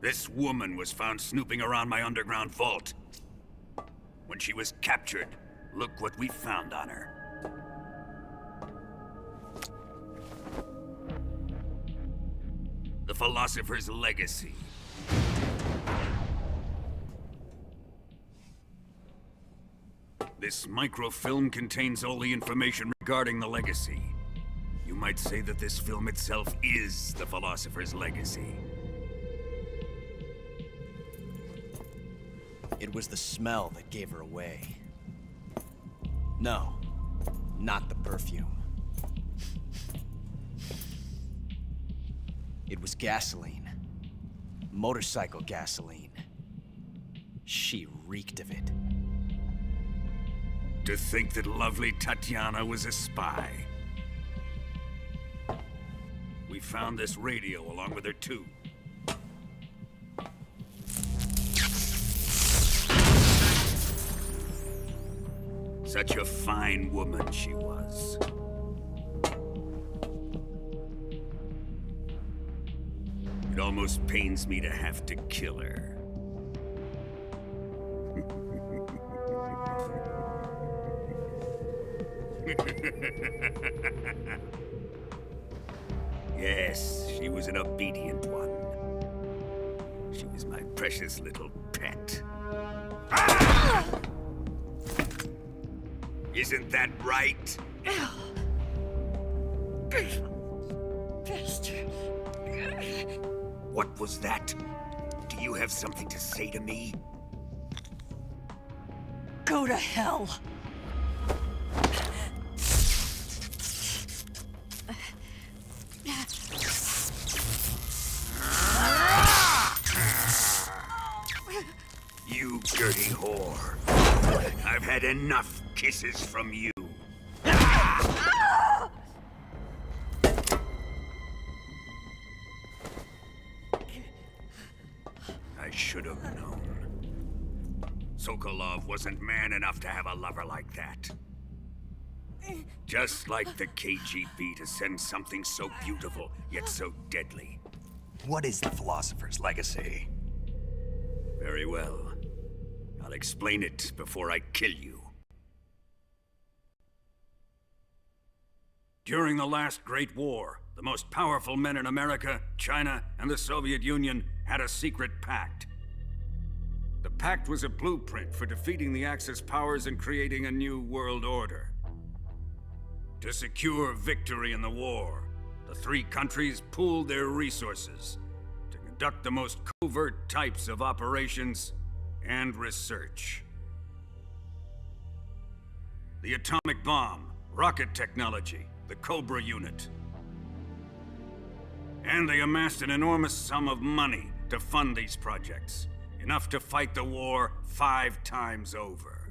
This woman was found snooping around my underground vault. When she was captured, look what we found on her. The Philosopher's Legacy. This microfilm contains all the information regarding the Legacy. You might say that this film itself is the Philosopher's Legacy. It was the smell that gave her away. No, not the perfume. It was gasoline. Motorcycle gasoline. She reeked of it. To think that lovely Tatiana was a spy. We found this radio along with her too. Such a fine woman she was. It almost pains me to have to kill her. Yes, she was an obedient one. She was my precious little pet. Ah! Isn't that right? Bastard. What was that? Do you have something to say to me? Go to hell. You dirty whore. I've had enough kisses from you. I should have known. Sokolov wasn't man enough to have a lover like that. Just like the KGB to send something so beautiful, yet so deadly. What is the Philosopher's Legacy? Very well. I'll explain it before I kill you. During the last Great War, the most powerful men in America, China, and the Soviet Union had a secret pact. The pact was a blueprint for defeating the Axis powers and creating a new world order. To secure victory in the war, the three countries pooled their resources to conduct the most covert types of operations and research. The atomic bomb, rocket technology, the Cobra unit. And they amassed an enormous sum of money to fund these projects, enough to fight the war 5 times over.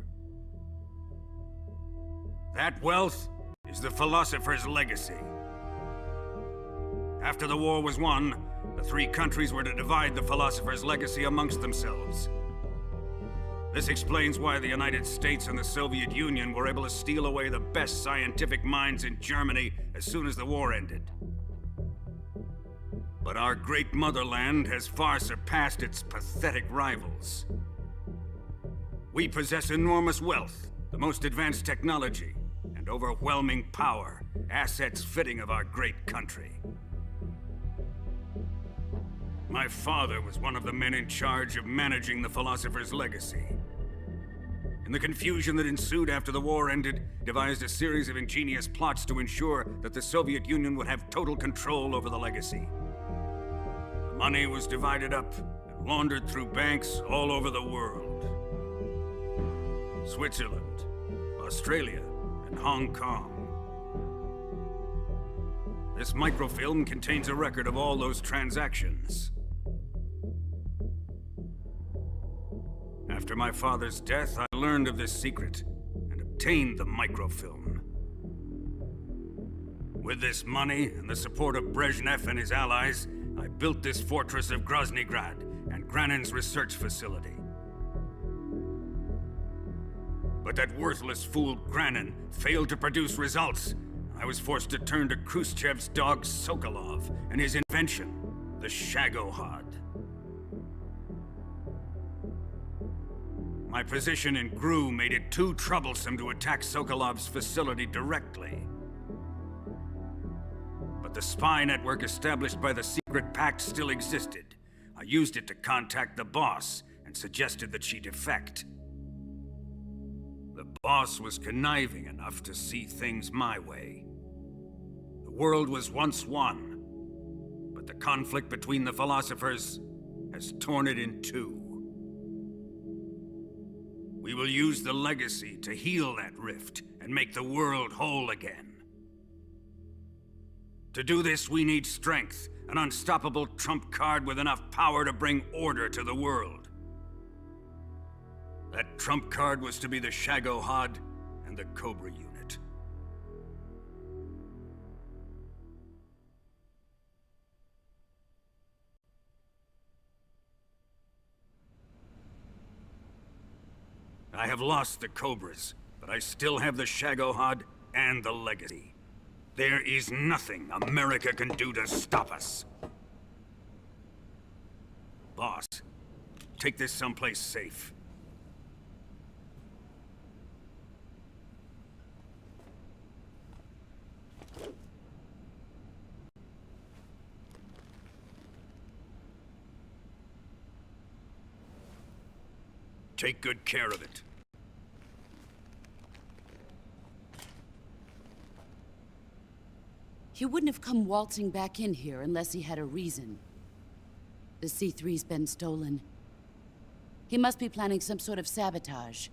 That wealth is the Philosopher's Legacy. After the war was won, the three countries were to divide the Philosopher's Legacy amongst themselves. This explains why the United States and the Soviet Union were able to steal away the best scientific minds in Germany as soon as the war ended. But our great motherland has far surpassed its pathetic rivals. We possess enormous wealth, the most advanced technology, and overwhelming power, assets fitting of our great country. My father was one of the men in charge of managing the Philosopher's Legacy. In the confusion that ensued after the war ended, devised a series of ingenious plots to ensure that the Soviet Union would have total control over the Legacy. The money was divided up and laundered through banks all over the world. Switzerland, Australia, and Hong Kong. This microfilm contains a record of all those transactions. After my father's death, I learned of this secret and obtained the microfilm. With this money and the support of Brezhnev and his allies, I built this fortress of Groznygrad and Granin's research facility. But that worthless fool Granin failed to produce results. I was forced to turn to Khrushchev's dog Sokolov and his invention, the Shagohod. My position in GRU made it too troublesome to attack Sokolov's facility directly. But the spy network established by the secret pact still existed. I used it to contact the boss and suggested that she defect. The boss was conniving enough to see things my way. The world was once one, but the conflict between the philosophers has torn it in two. We will use the legacy to heal that rift and make the world whole again. To do this, we need strength, an unstoppable trump card with enough power to bring order to the world. That trump card was to be the Shagohod and the Cobra unit. I have lost the Cobras, but I still have the Shagohod and the legacy. There is nothing America can do to stop us. Boss, take this someplace safe. Take good care of it. He wouldn't have come waltzing back in here unless he had a reason. The C3's been stolen. He must be planning some sort of sabotage.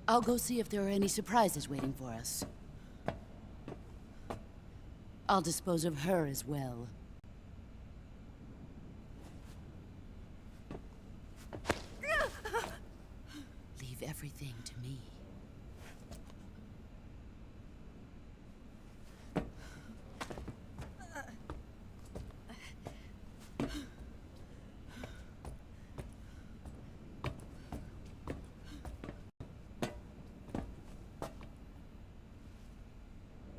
I'll go see if there are any surprises waiting for us. I'll dispose of her as well. Leave everything to me.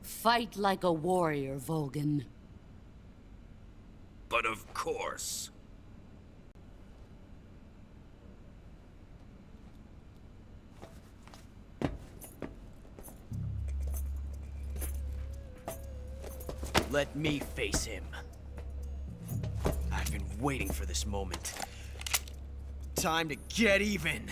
Fight like a warrior, Volgan. But of course. Let me face him. I've been waiting for this moment. Time to get even.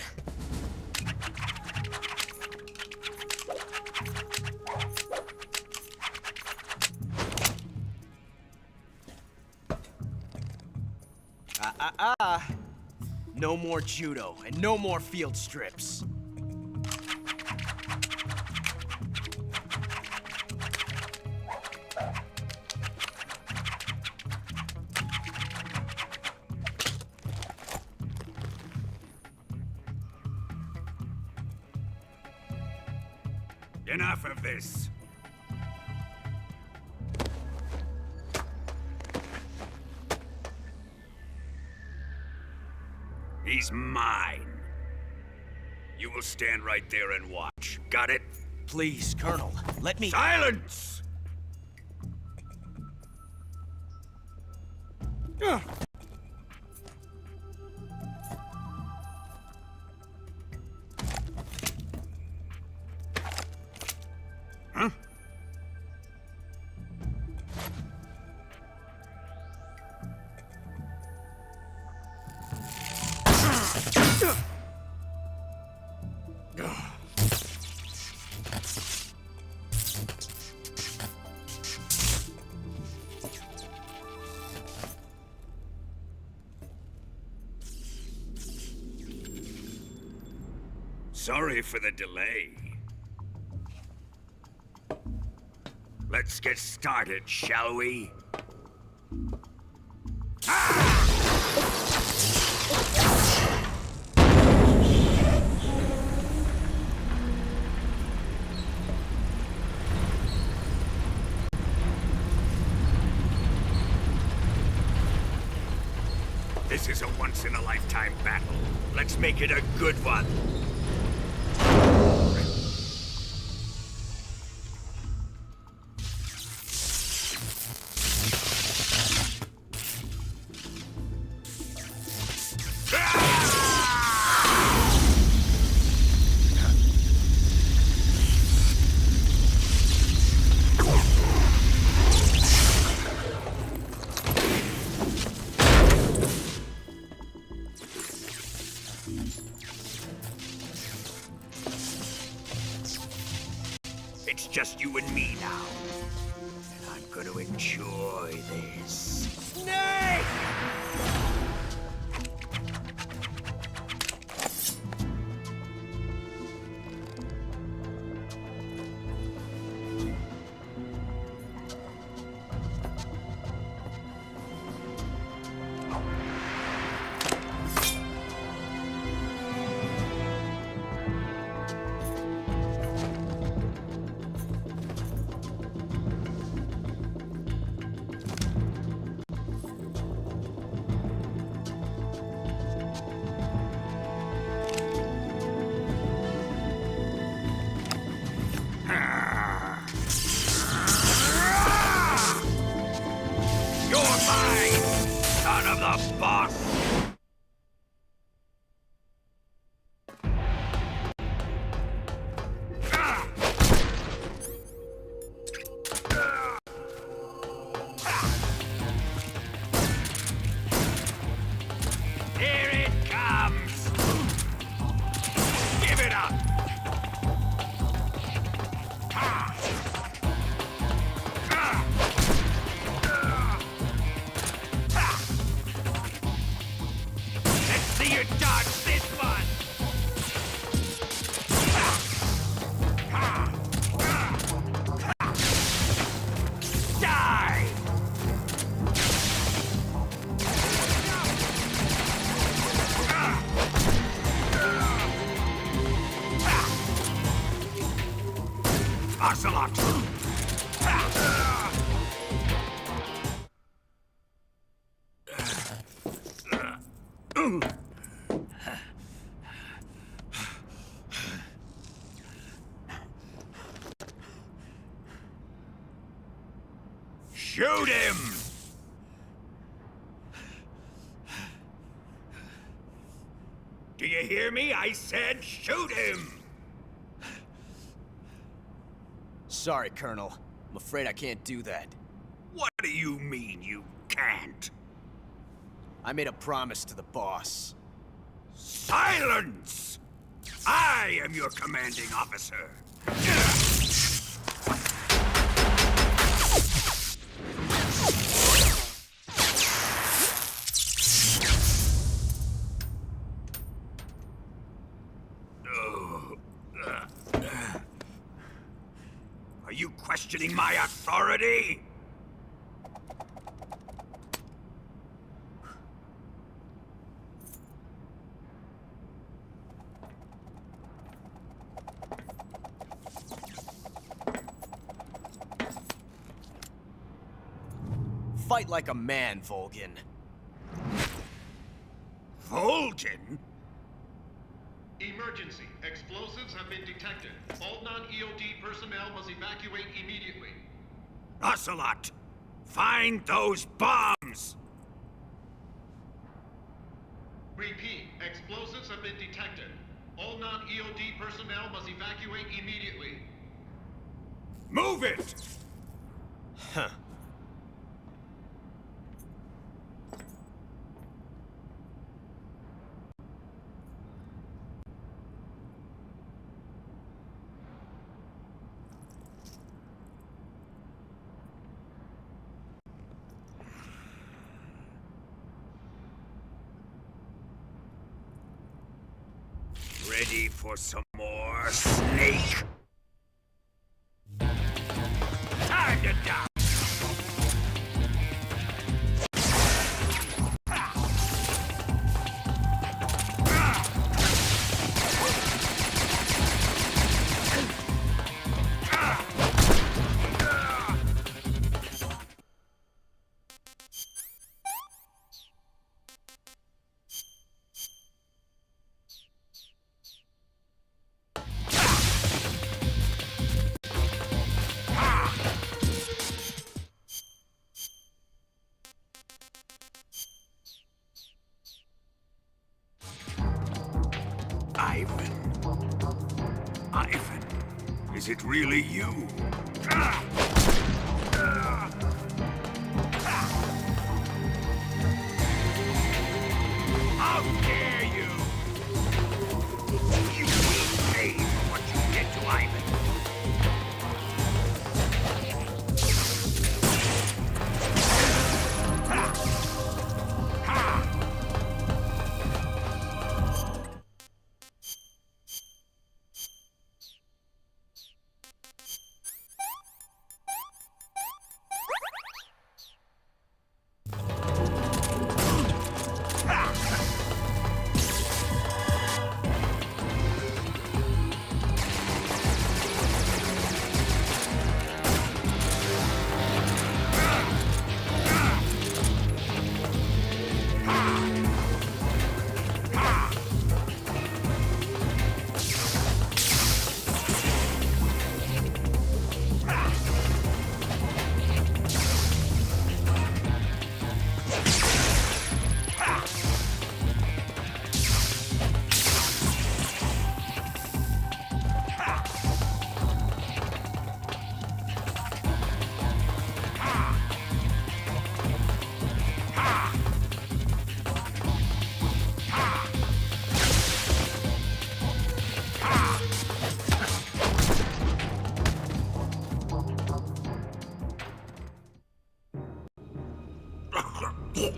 No more judo, and no more field strips. Enough of this. He's mine. You will stand right there and watch. Got it? Please, Colonel, let me— Silence! Huh? Sorry for the delay. Let's get started, shall we? This is a once-in-a-lifetime battle. Let's make it a good one. Ah! just you and me now. And I'm gonna enjoy this. Snake! Shoot him! Do you hear me? I said shoot him! Sorry, Colonel. I'm afraid I can't do that. What do you mean you can't? I made a promise to the boss. Silence! I am your commanding officer. Are you questioning my authority? Fight like a man, Volgin. Volgin? Emergency. Explosives have been detected. All non-EOD personnel must evacuate immediately. Ocelot! Find those bombs! Repeat. Explosives have been detected. All non-EOD personnel must evacuate immediately. Move it! Huh. Ready for some more, Snake? Time to die! Ivan, is it really you? How dare you! You will pay for what you did to Ivan. All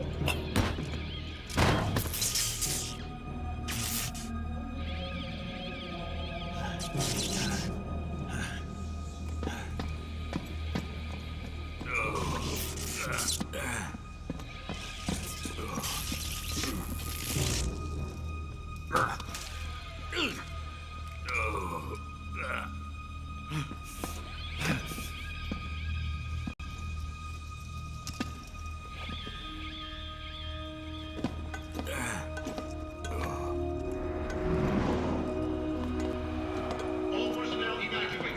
personnel evacuate.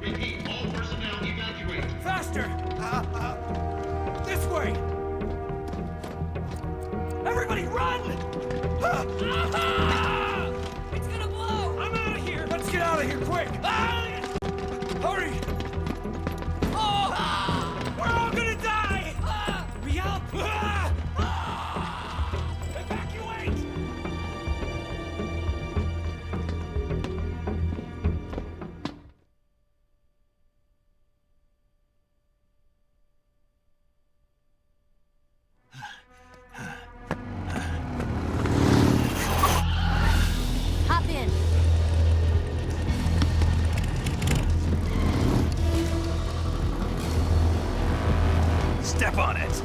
Repeat, all personnel evacuate. Faster! This way! Everybody run! It's gonna blow! I'm out of here! Let's get out of here quick! Hurry! We're all gonna die! Hurry up! Evacuate! Hop in. Step on it.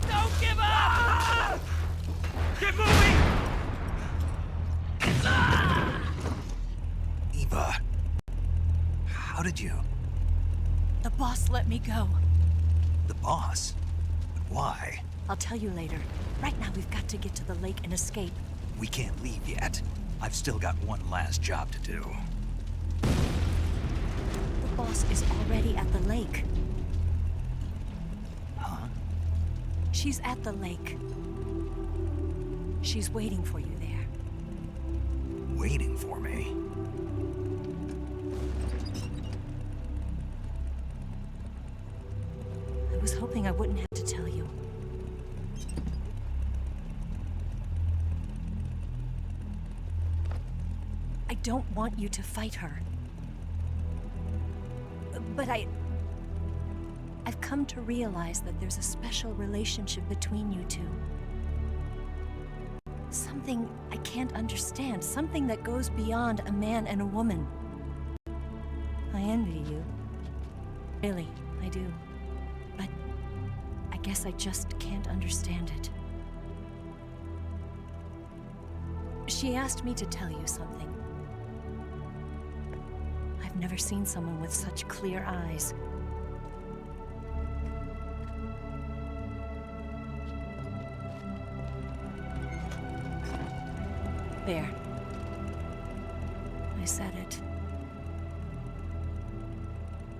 Don't give up! Get moving! Eva, how did you? The boss let me go. The boss? But why? I'll tell you later. Right now, we've got to get to the lake and escape. We can't leave yet. I've still got one last job to do. The boss is already at the lake. Huh? She's at the lake. She's waiting for you there. Waiting for me. I was hoping I wouldn't have to tell you. I don't want you to fight her. But I've come to realize that there's a special relationship between you two. Something I can't understand, something that goes beyond a man and a woman. I envy you. Really, I do. But I guess I just can't understand it. She asked me to tell you something. I've never seen someone with such clear eyes. There. I said it.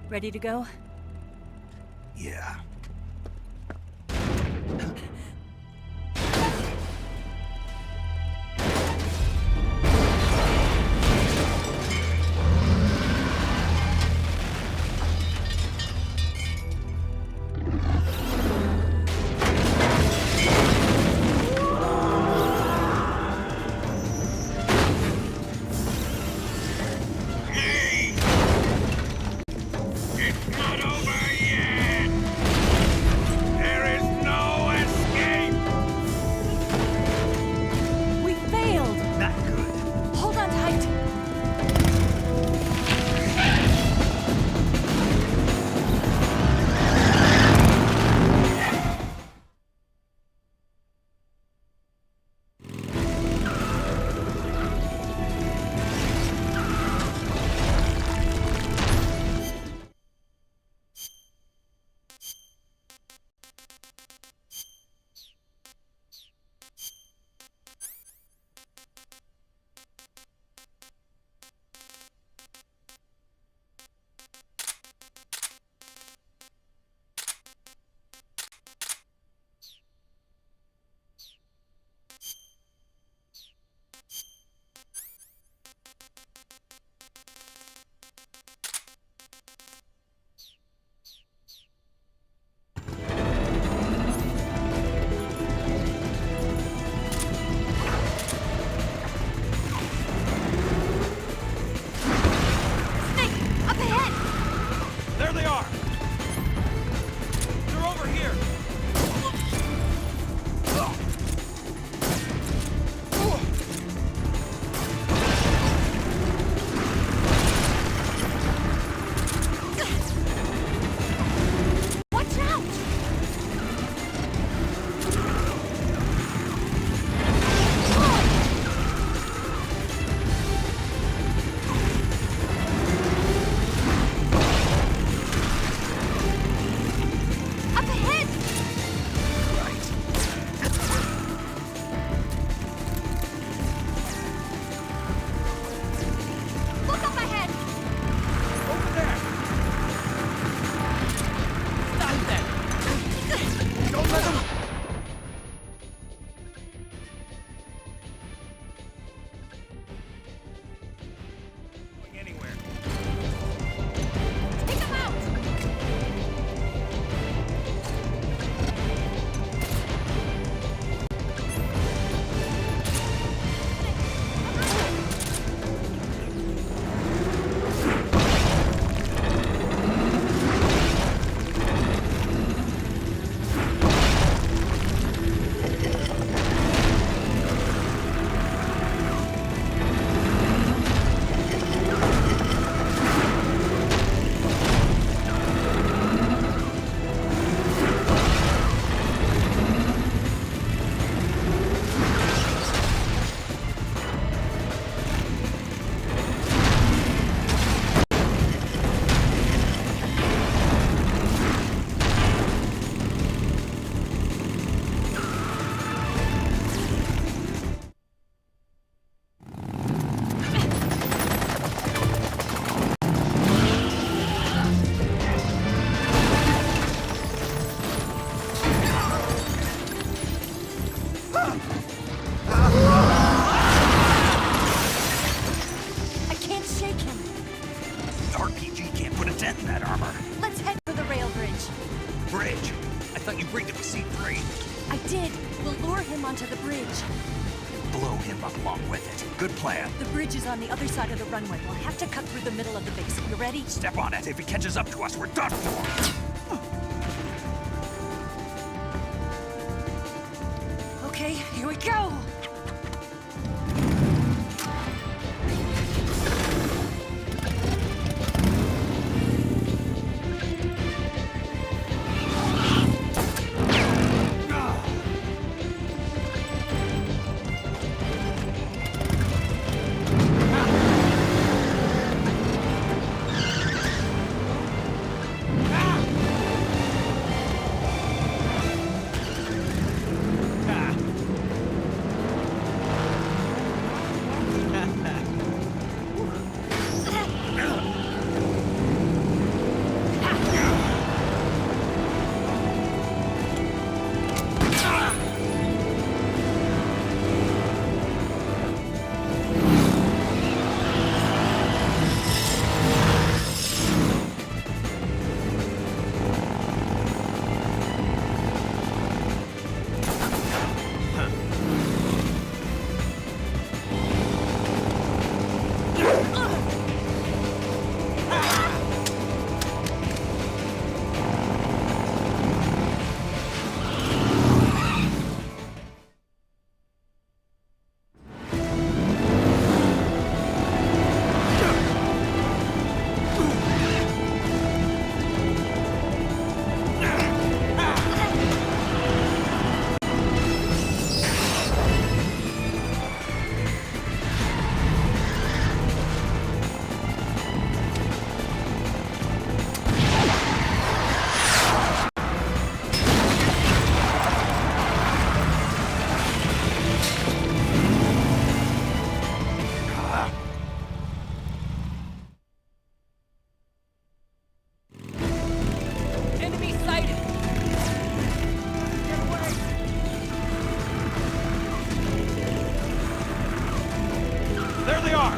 Ready to go? Yeah. It's not over yet! him along with it. Good plan. The bridge is on the other side of the runway. We'll have to cut through the middle of the base. You ready? Step on it. If he catches up to us, we're done for. Okay, here we go! Enemy sighted! Get away! There they are!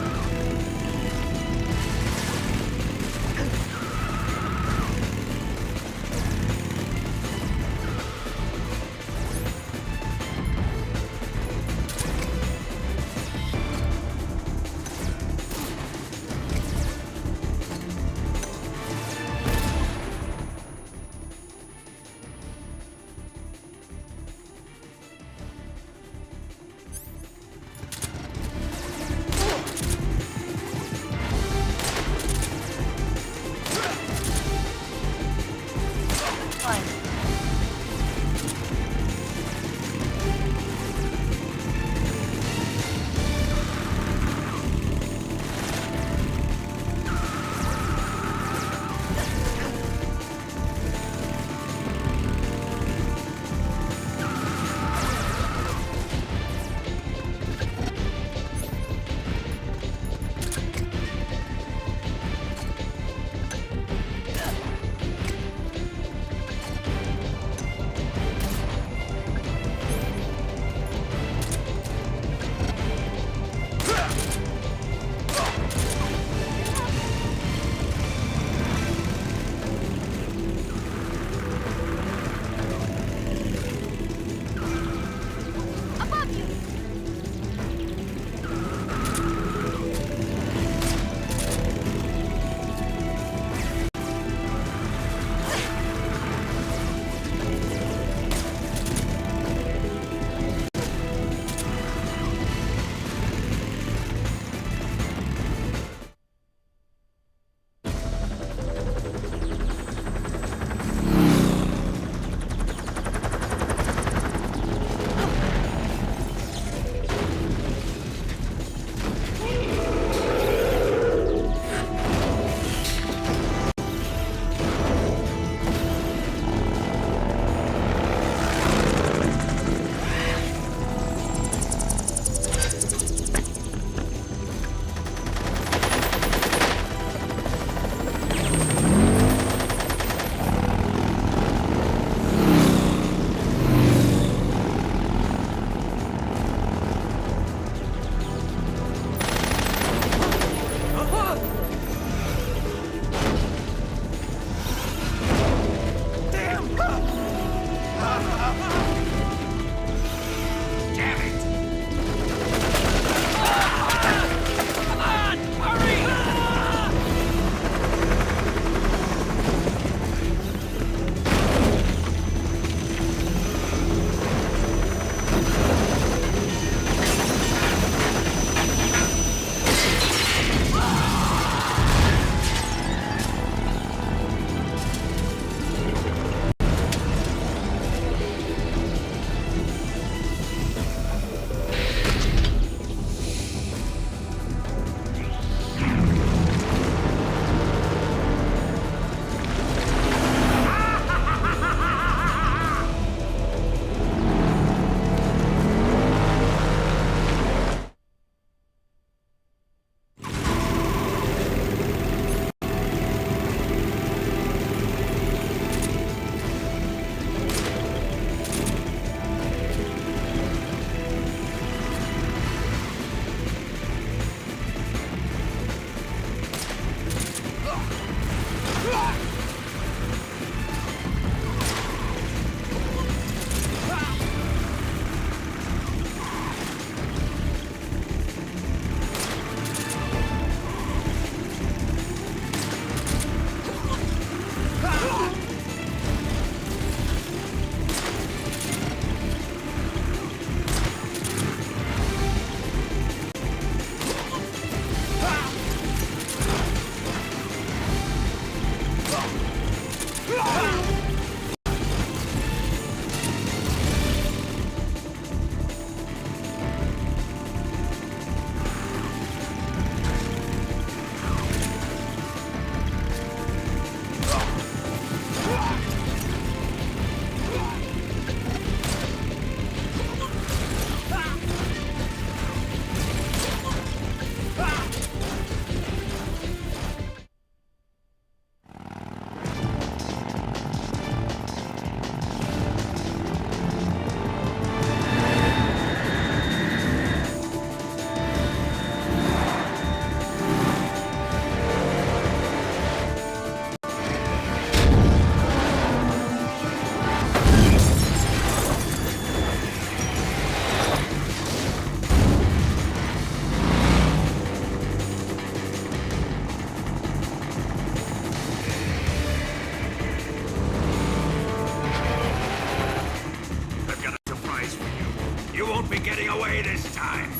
time!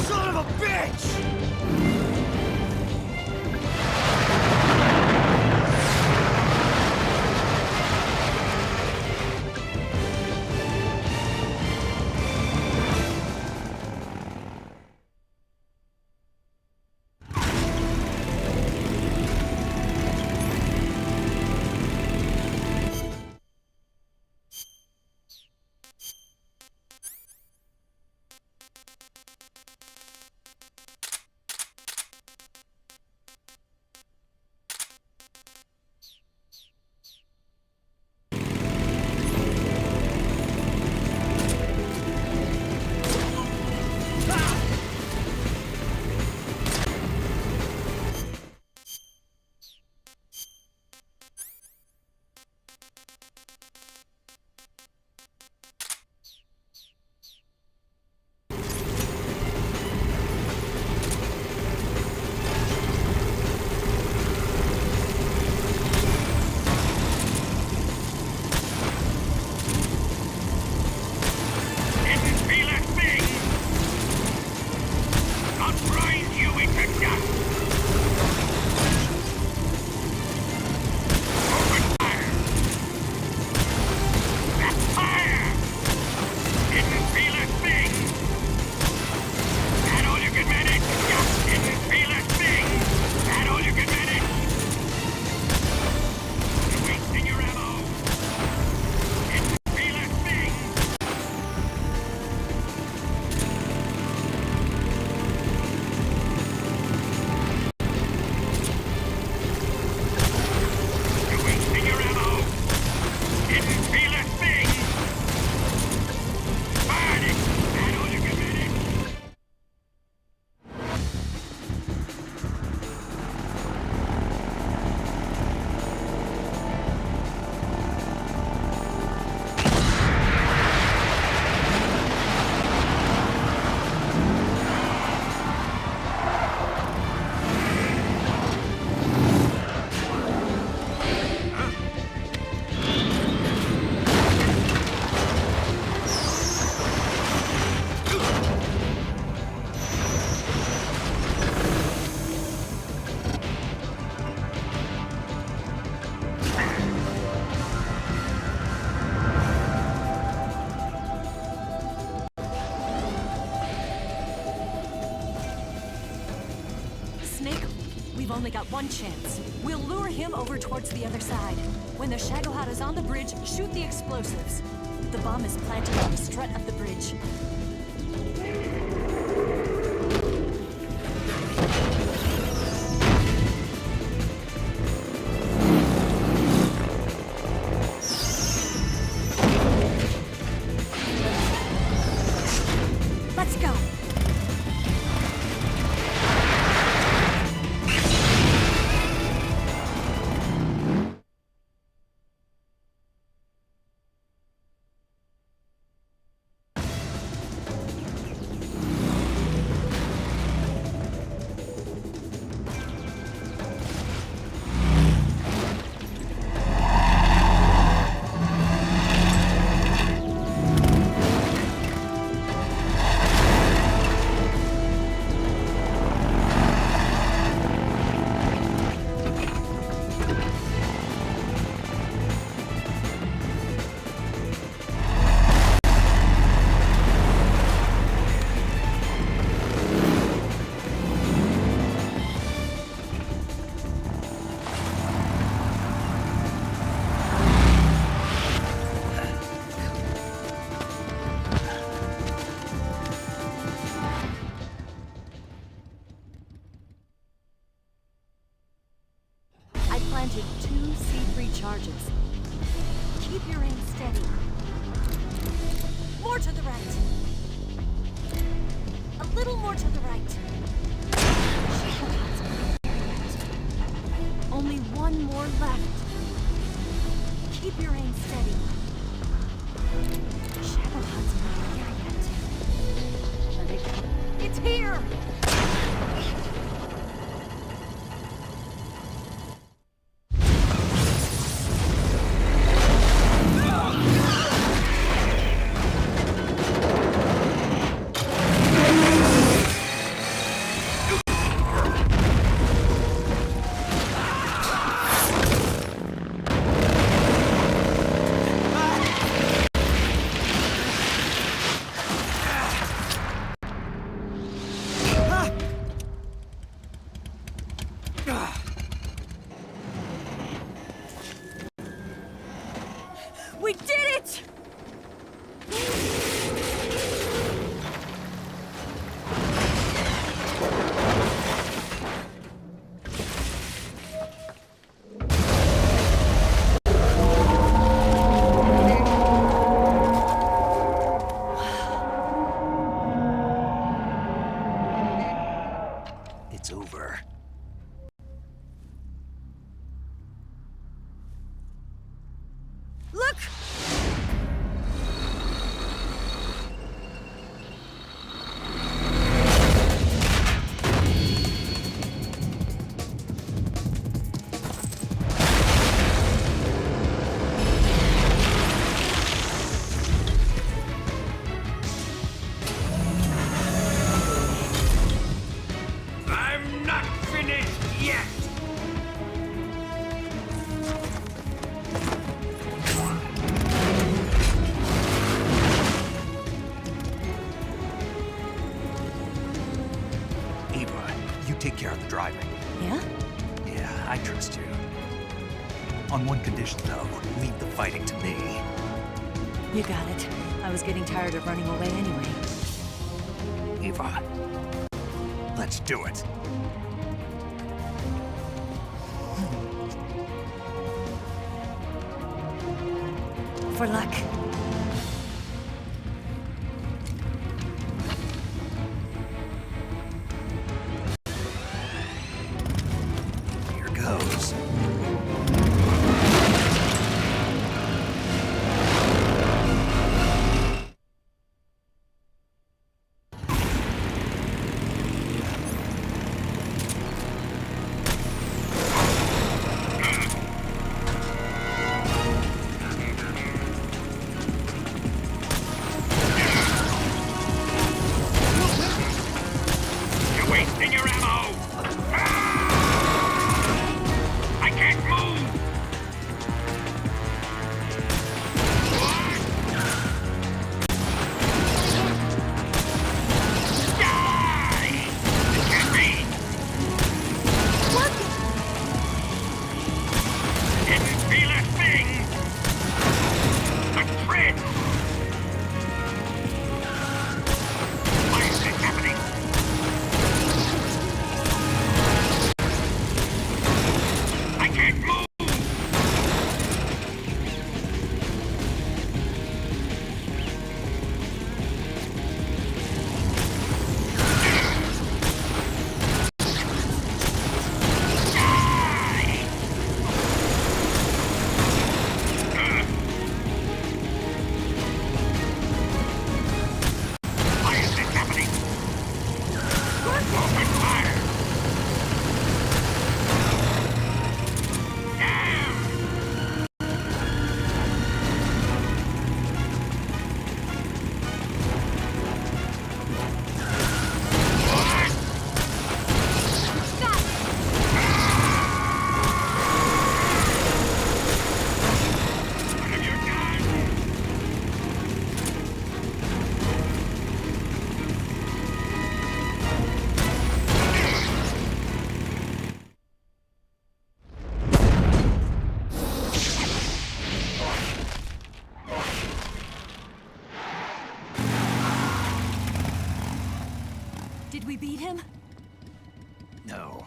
Son of a bitch! Didn't feel a thing! I'll grind you into dust! Open fire! That's fire! Didn't feel a thing! That all you can manage? Just didn't feel a thing! That all you can manage? You're wasting your ammo! Didn't feel a thing! You're wasting your ammo! Didn't feel a thing! Burn it! That all you can manage? Snake, we've only got one chance. We'll lure him over towards the other side. When the Shagohod is on the bridge, shoot the explosives. The bomb is planted on the strut of the bridge. Let's go! Planted 2 C3 charges. Keep your aim steady. More to the right. A little more to the right. Only one more left. Keep your aim steady. Shadowhunt's not here yet. Let it go. It's here! We did it! It's over. Look! I'm not finished yet! Eva, you take care of the driving. Yeah? Yeah, I trust you. On one condition, though, leave the fighting to me. You got it. I was getting tired of running away anyway. Eva, let's do it. For luck. Here goes. You're wasting your ammo! I can't move! Die! It can't be! Didn't feel a thing! A thread! Why is this happening? I can't move! Why is this happening? Open fire! Damn! What? What have you done? Did we beat him? No.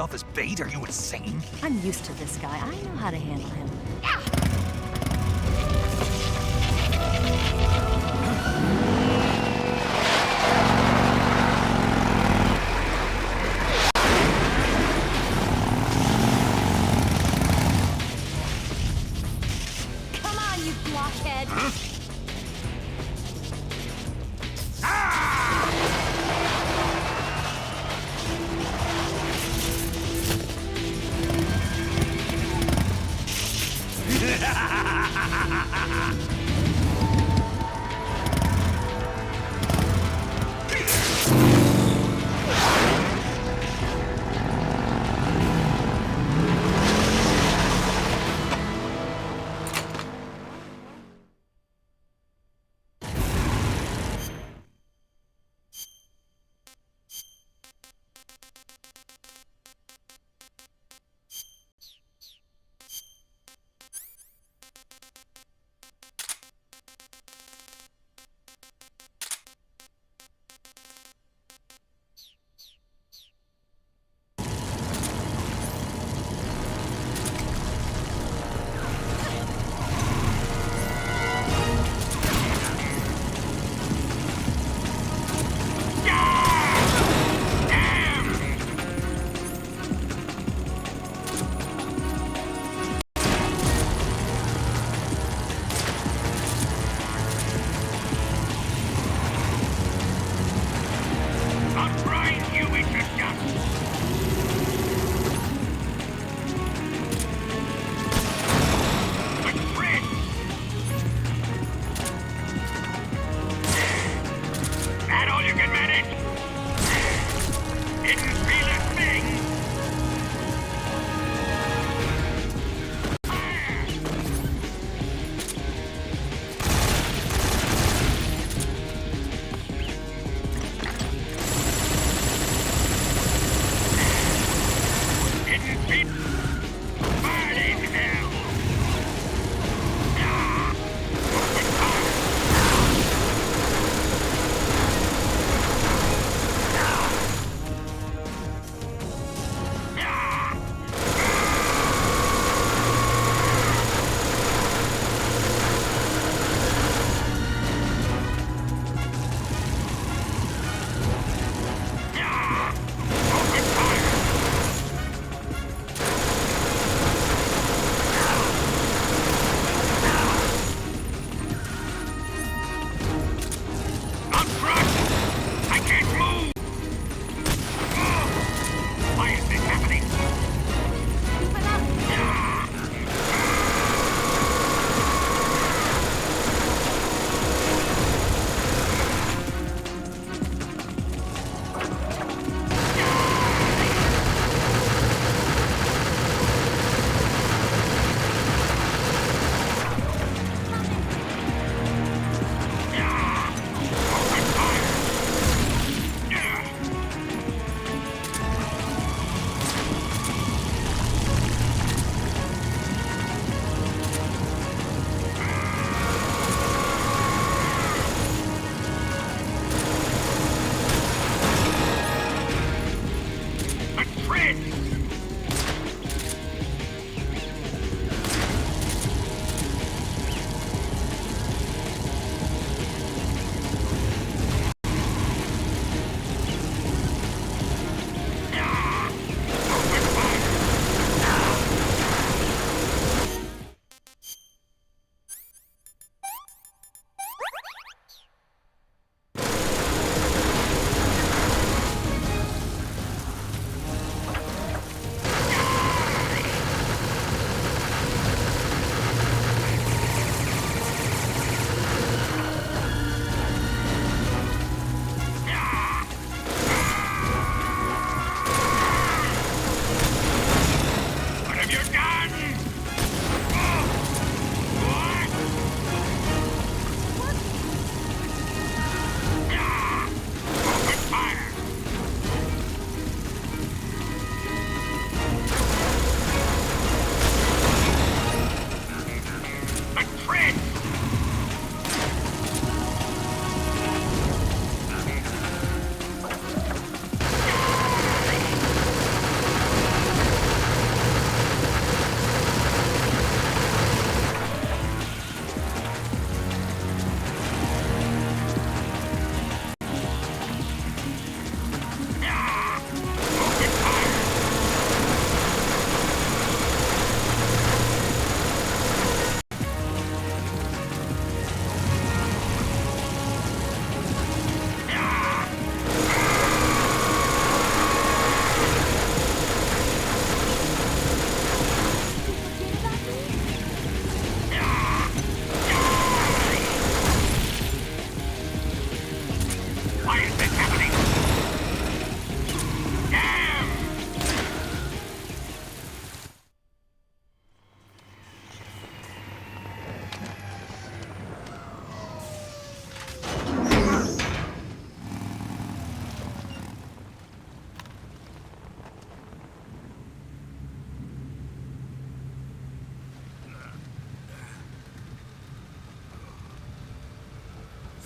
yourself as bait? Are you insane? I'm used to this guy. I know how to handle him. Come on, you blockhead!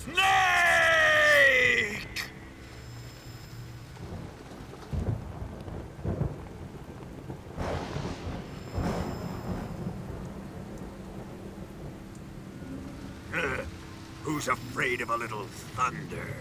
Snake! Who's afraid of a little thunder?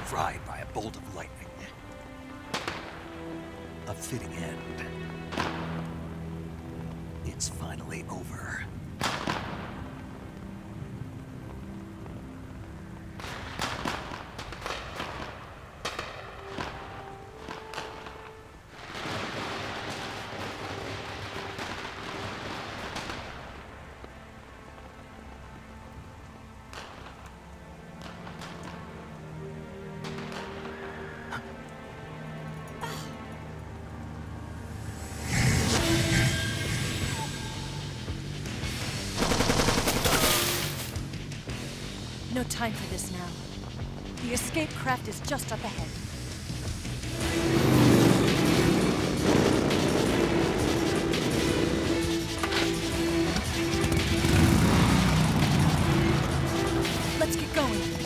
Fried by a bolt of lightning. A fitting end. It's finally over. No time for this now. The escape craft is just up ahead. Let's get going.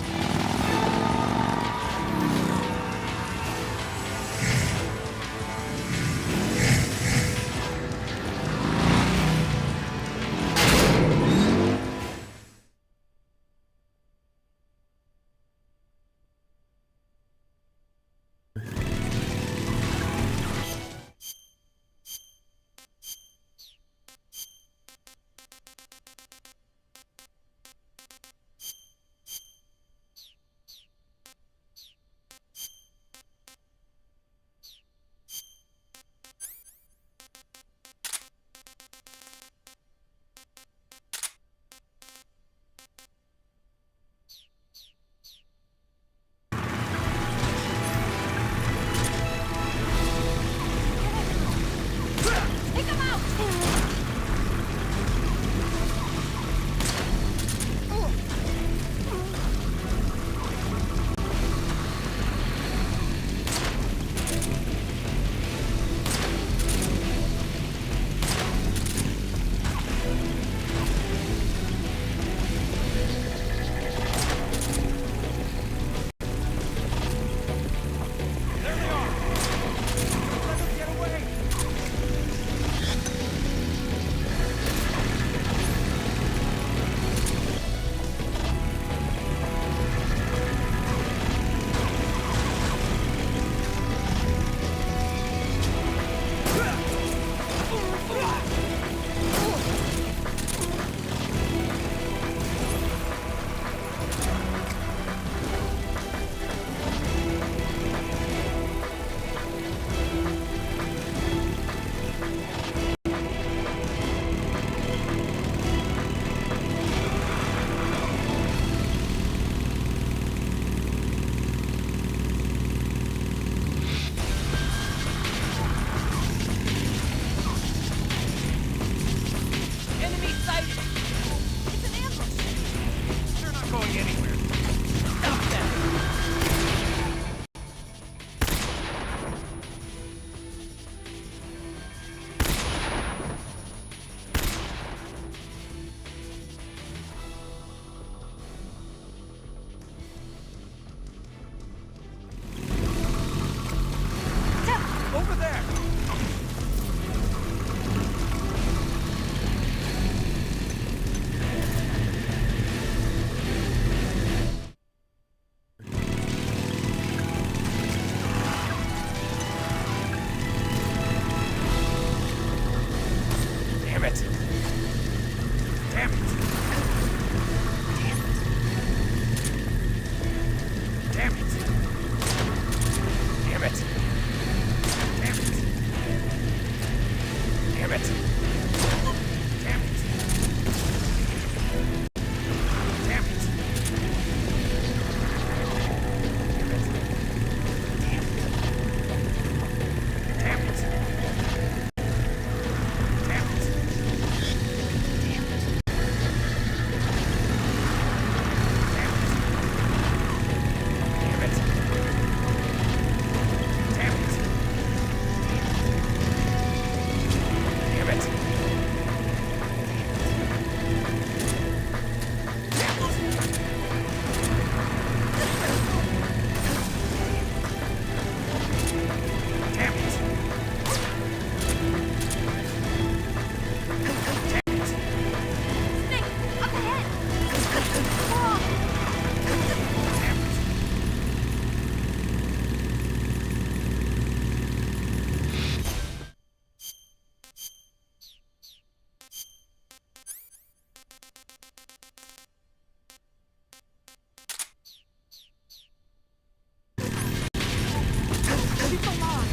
Keep along.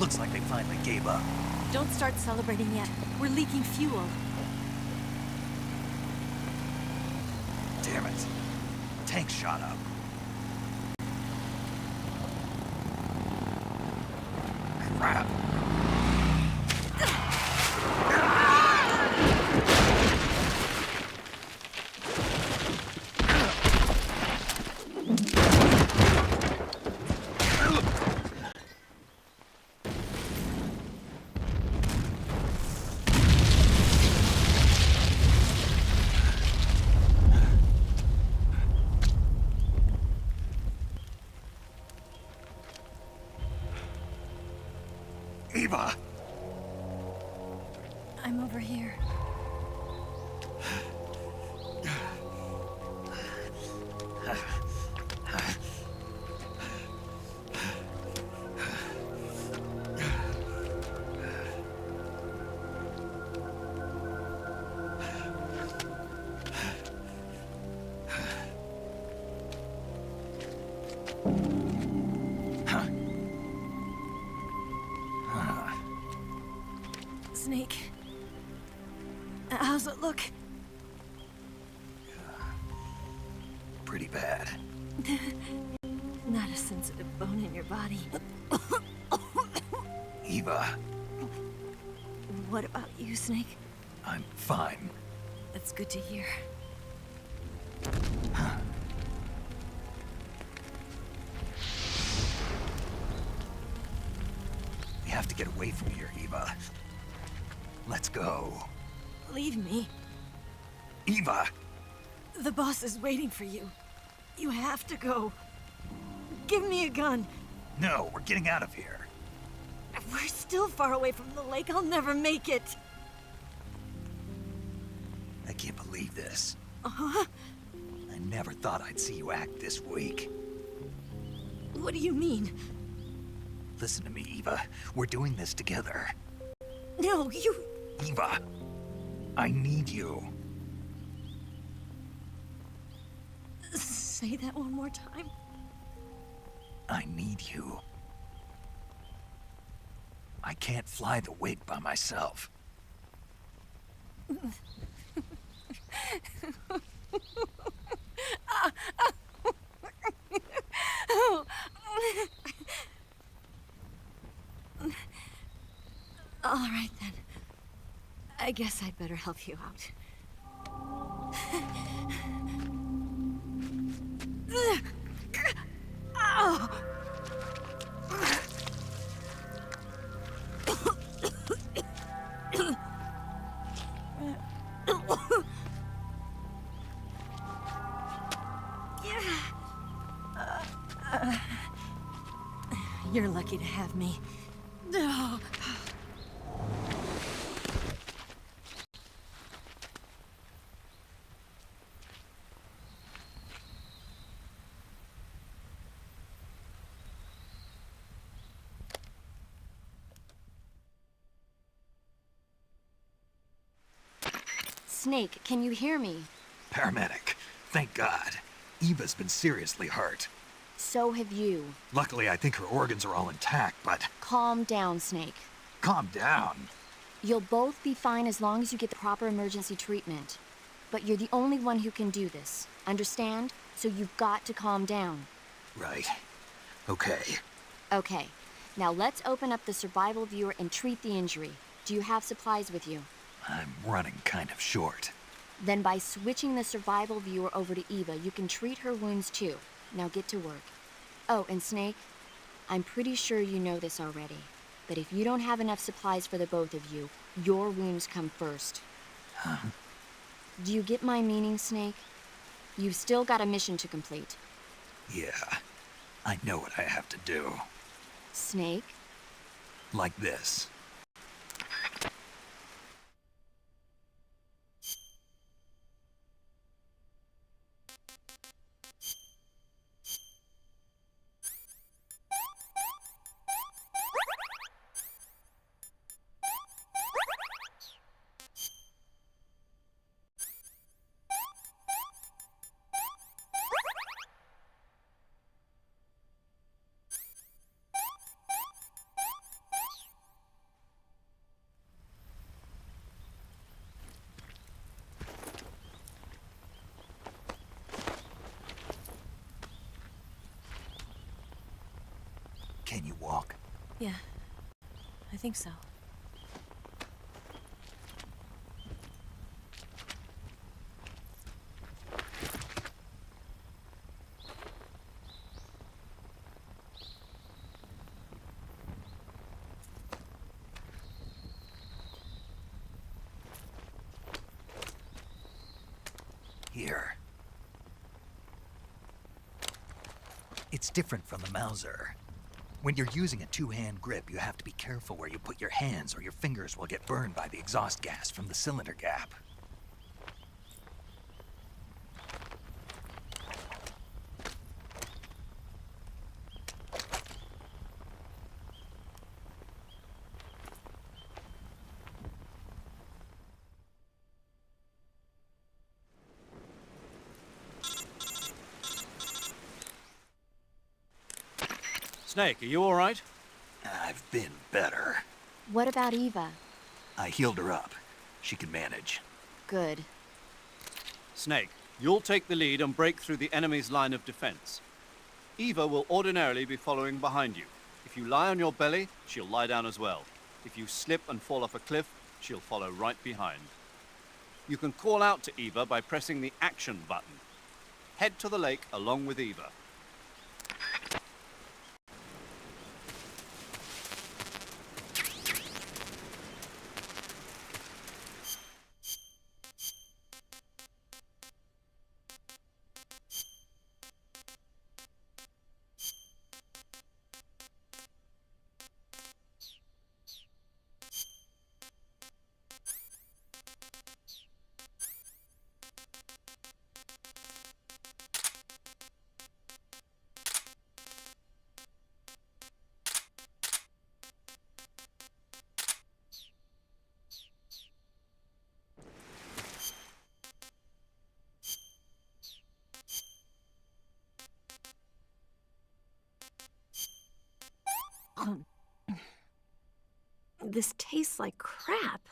Looks like they finally gave up. Don't start celebrating yet. We're leaking fuel. Damn it. Tank shot up. Crap. Eva! I'm over here. Snake. How's it look? Pretty bad. Not a sensitive bone in your body. Eva, What about you, Snake? I'm fine. That's good to hear. We have to get away from here, Eva. Let's go. Leave me. Eva! The boss is waiting for you. You have to go. Give me a gun. No, we're getting out of here. We're still far away from the lake. I'll never make it. I can't believe this. Uh-huh. I never thought I'd see you act this weak. What do you mean? Listen to me, Eva. We're doing this together. No, you... Eva, I need you. Say that one more time. I need you. I can't fly the wig by myself. I guess I'd better help you out. Ow! You're lucky to have me. No. Snake, can you hear me? Paramedic. Thank God. Eva's been seriously hurt. So have you. Luckily, I think her organs are all intact, but... Calm down, Snake. Calm down. You'll both be fine as long as you get the proper emergency treatment. But you're the only one who can do this. Understand? So you've got to calm down. Right. Okay. Okay. Now let's open up the survival viewer and treat the injury. Do you have supplies with you? I'm running kind of short. Then by switching the survival viewer over to Eva, you can treat her wounds too. Now get to work. Oh, and Snake, I'm pretty sure you know this already, but if you don't have enough supplies for the both of you, your wounds come first. Huh? Do you get my meaning, Snake? You've still got a mission to complete. Yeah. I know what I have to do. Snake? Like this. Can you walk? Yeah, I think so. Here. It's different from the Mauser. When you're using a two-hand grip, you have to be careful where you put your hands or your fingers will get burned by the exhaust gas from the cylinder gap. Snake, are you all right? I've been better. What about Eva? I healed her up. She can manage. Good. Snake, you'll take the lead and break through the enemy's line of defense. Eva will ordinarily be following behind you. If you lie on your belly, she'll lie down as well. If you slip and fall off a cliff, she'll follow right behind. You can call out to Eva by pressing the action button. Head to the lake along with Eva. This tastes like crap.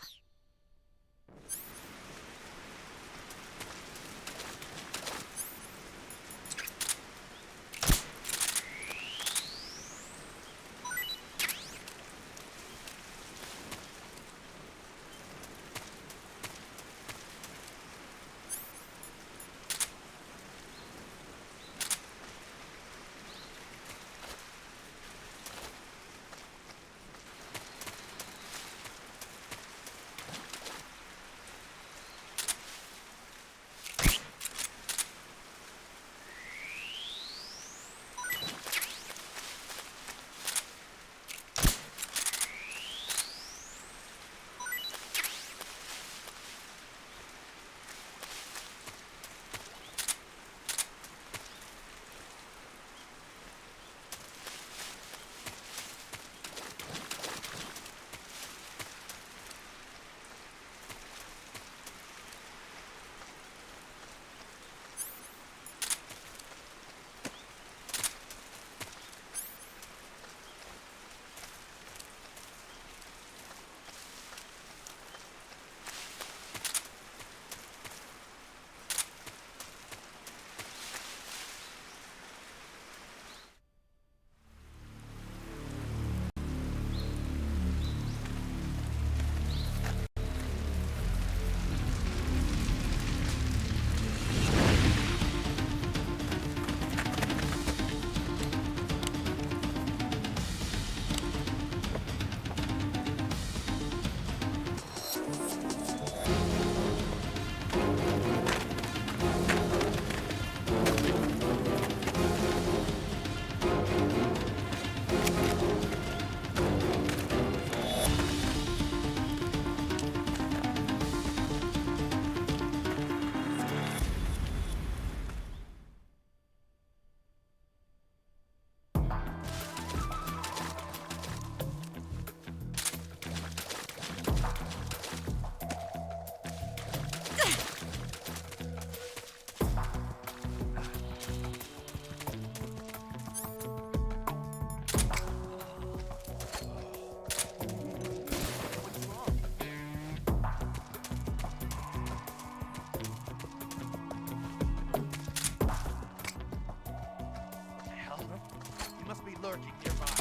must be lurking nearby.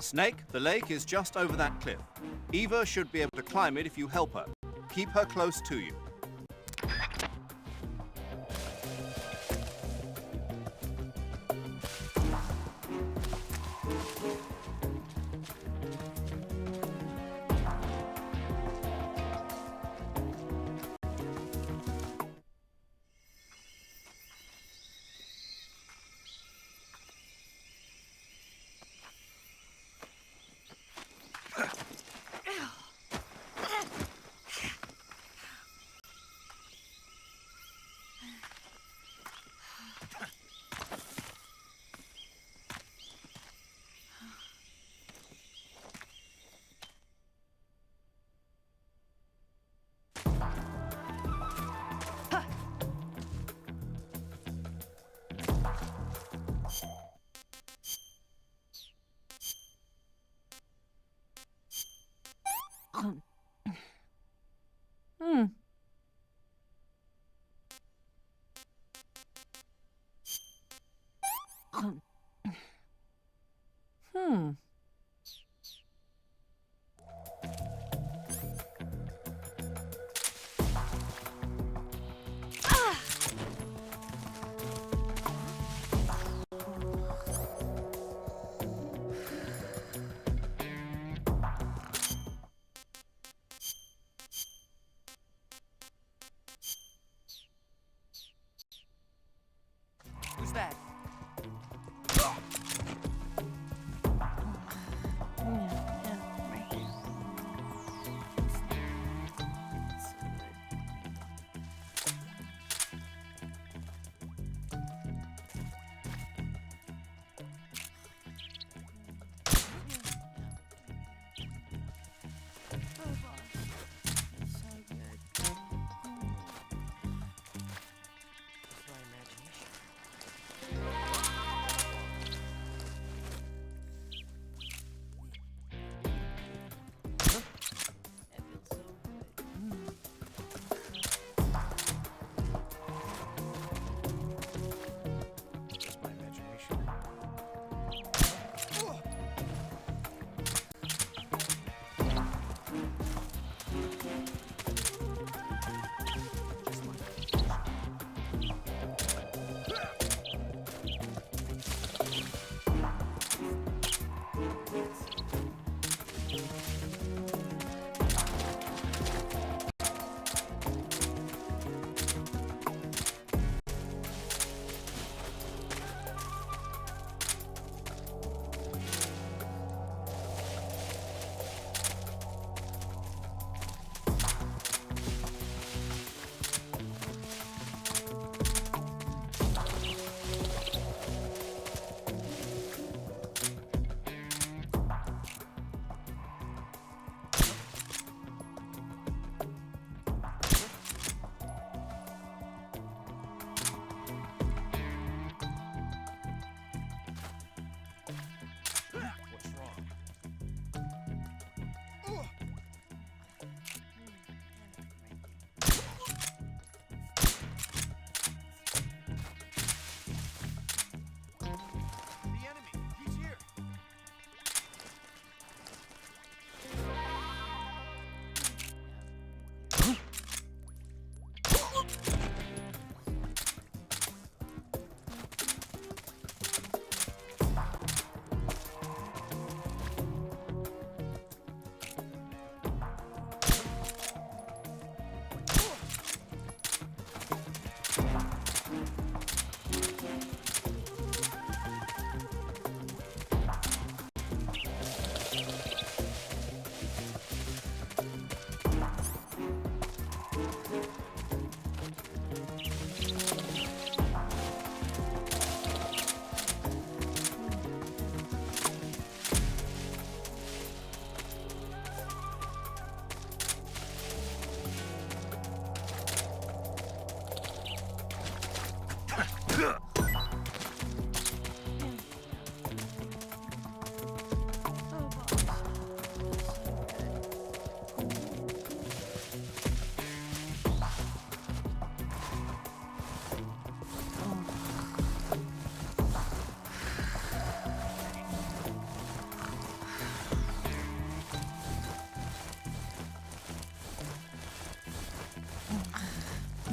Snake, the lake is just over that cliff. Eva should be able to climb it if you help her. Keep her close to you.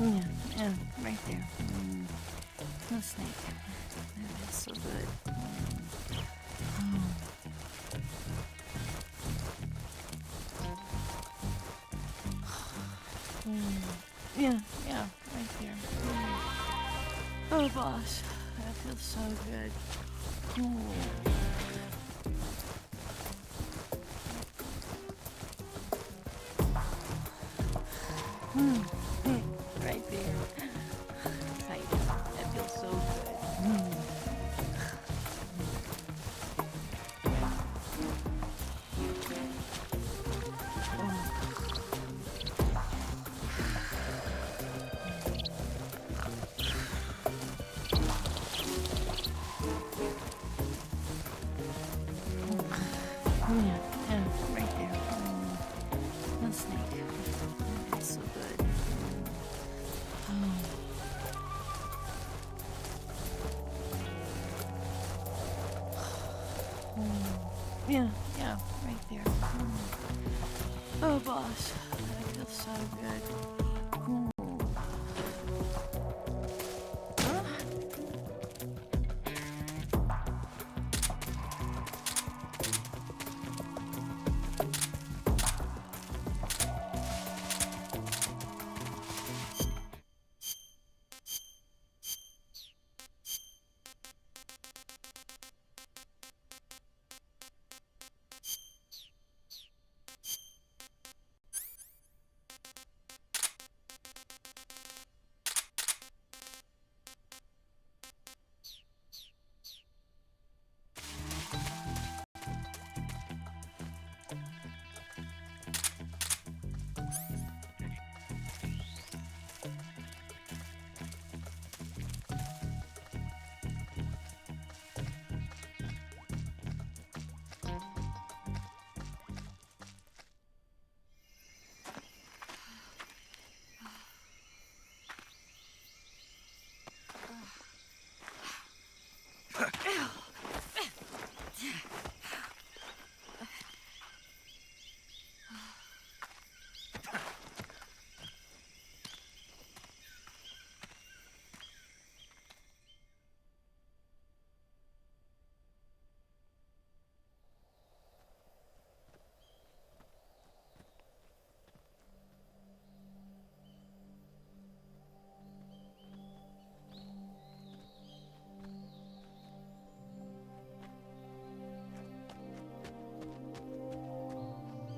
Yeah, right there. No snake. That's so good. Yeah, right there. Oh, boss, that feels so good. Right there. Tight. That feels so good. Yeah, right there. No snake. That's so good. Yeah, right there. Oh, boss, that feels so good.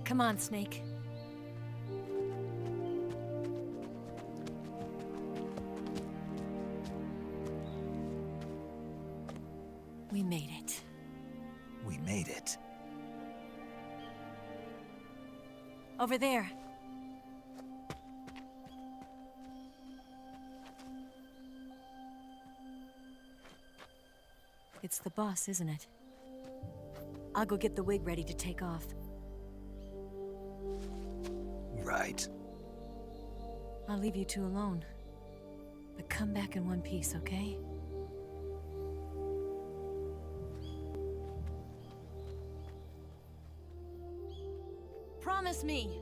Come on, Snake. We made it. We made it. Over there. It's the boss, isn't it? I'll go get the wig ready to take off. Right. I'll leave you two alone. But come back in one piece, okay? Promise me!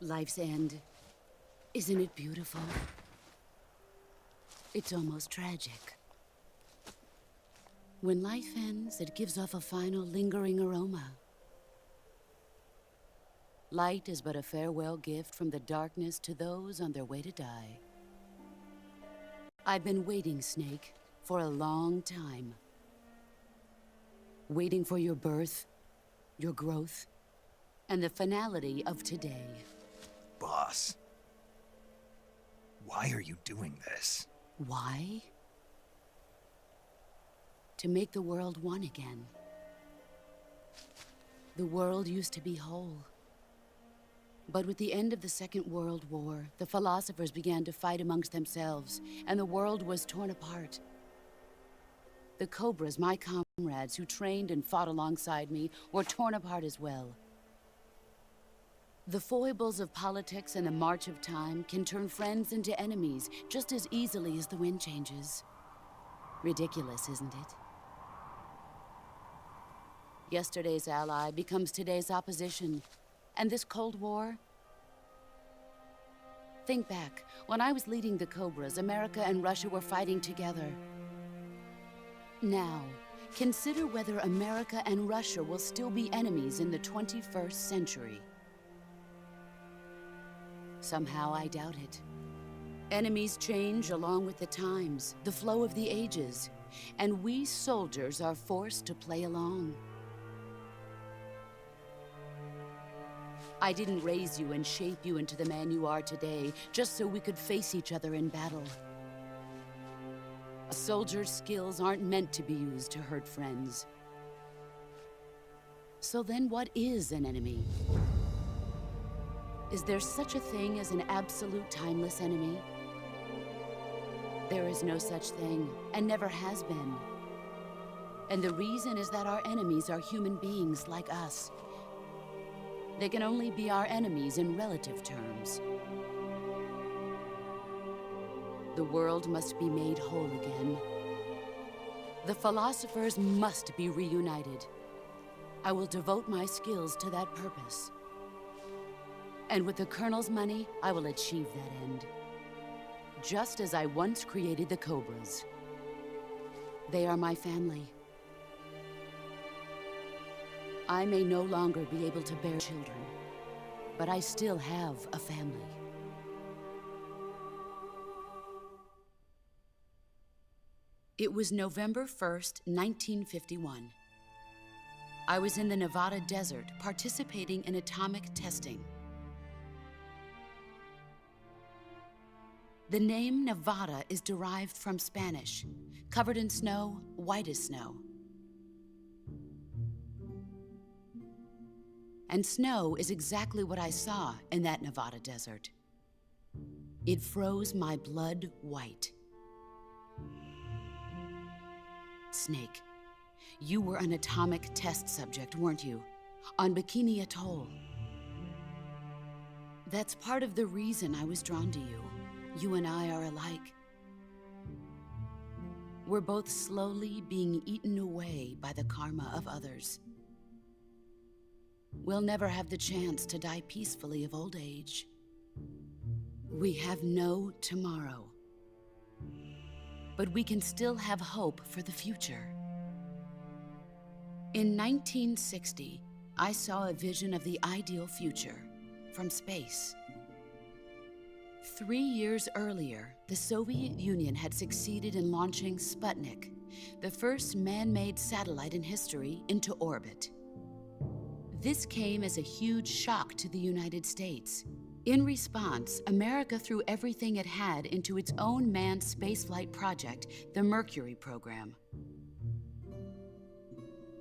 Life's end. Isn't it beautiful? It's almost tragic. When life ends, it gives off a final lingering aroma. Light is but a farewell gift from the darkness to those on their way to die. I've been waiting, Snake, for a long time. Waiting for your birth, your growth, and the finality of today. Boss. Why are you doing this? Why? To make the world one again. The world used to be whole. But with the end of the Second World War, the philosophers began to fight amongst themselves, and the world was torn apart. The Cobras, my comrades who trained and fought alongside me, were torn apart as well. The foibles of politics and the march of time can turn friends into enemies just as easily as the wind changes. Ridiculous, isn't it? Yesterday's ally becomes today's opposition. And this Cold War? Think back. When I was leading the Cobras, America and Russia were fighting together. Now, consider whether America and Russia will still be enemies in the 21st century. Somehow I doubt it. Enemies change along with the times, the flow of the ages, and we soldiers are forced to play along. I didn't raise you and shape you into the man you are today just so we could face each other in battle. A soldier's skills aren't meant to be used to hurt friends. So then what is an enemy? Is there such a thing as an absolute timeless enemy? There is no such thing, and never has been. And the reason is that our enemies are human beings like us. They can only be our enemies in relative terms. The world must be made whole again. The philosophers must be reunited. I will devote my skills to that purpose. And with the Colonel's money, I will achieve that end. Just as I once created the Cobras. They are my family. I may no longer be able to bear children, but I still have a family. It was November 1st, 1951. I was in the Nevada desert participating in atomic testing. The name Nevada is derived from Spanish, covered in snow, white as snow. And snow is exactly what I saw in that Nevada desert. It froze my blood white. Snake, you were an atomic test subject, weren't you? On Bikini Atoll. That's part of the reason I was drawn to you. You and I are alike. We're both slowly being eaten away by the karma of others. We'll never have the chance to die peacefully of old age. We have no tomorrow. But we can still have hope for the future. In 1960, I saw a vision of the ideal future from space. 3 years earlier, the Soviet Union had succeeded in launching Sputnik, the first man-made satellite in history, into orbit. This came as a huge shock to the United States. In response, America threw everything it had into its own manned spaceflight project, the Mercury program.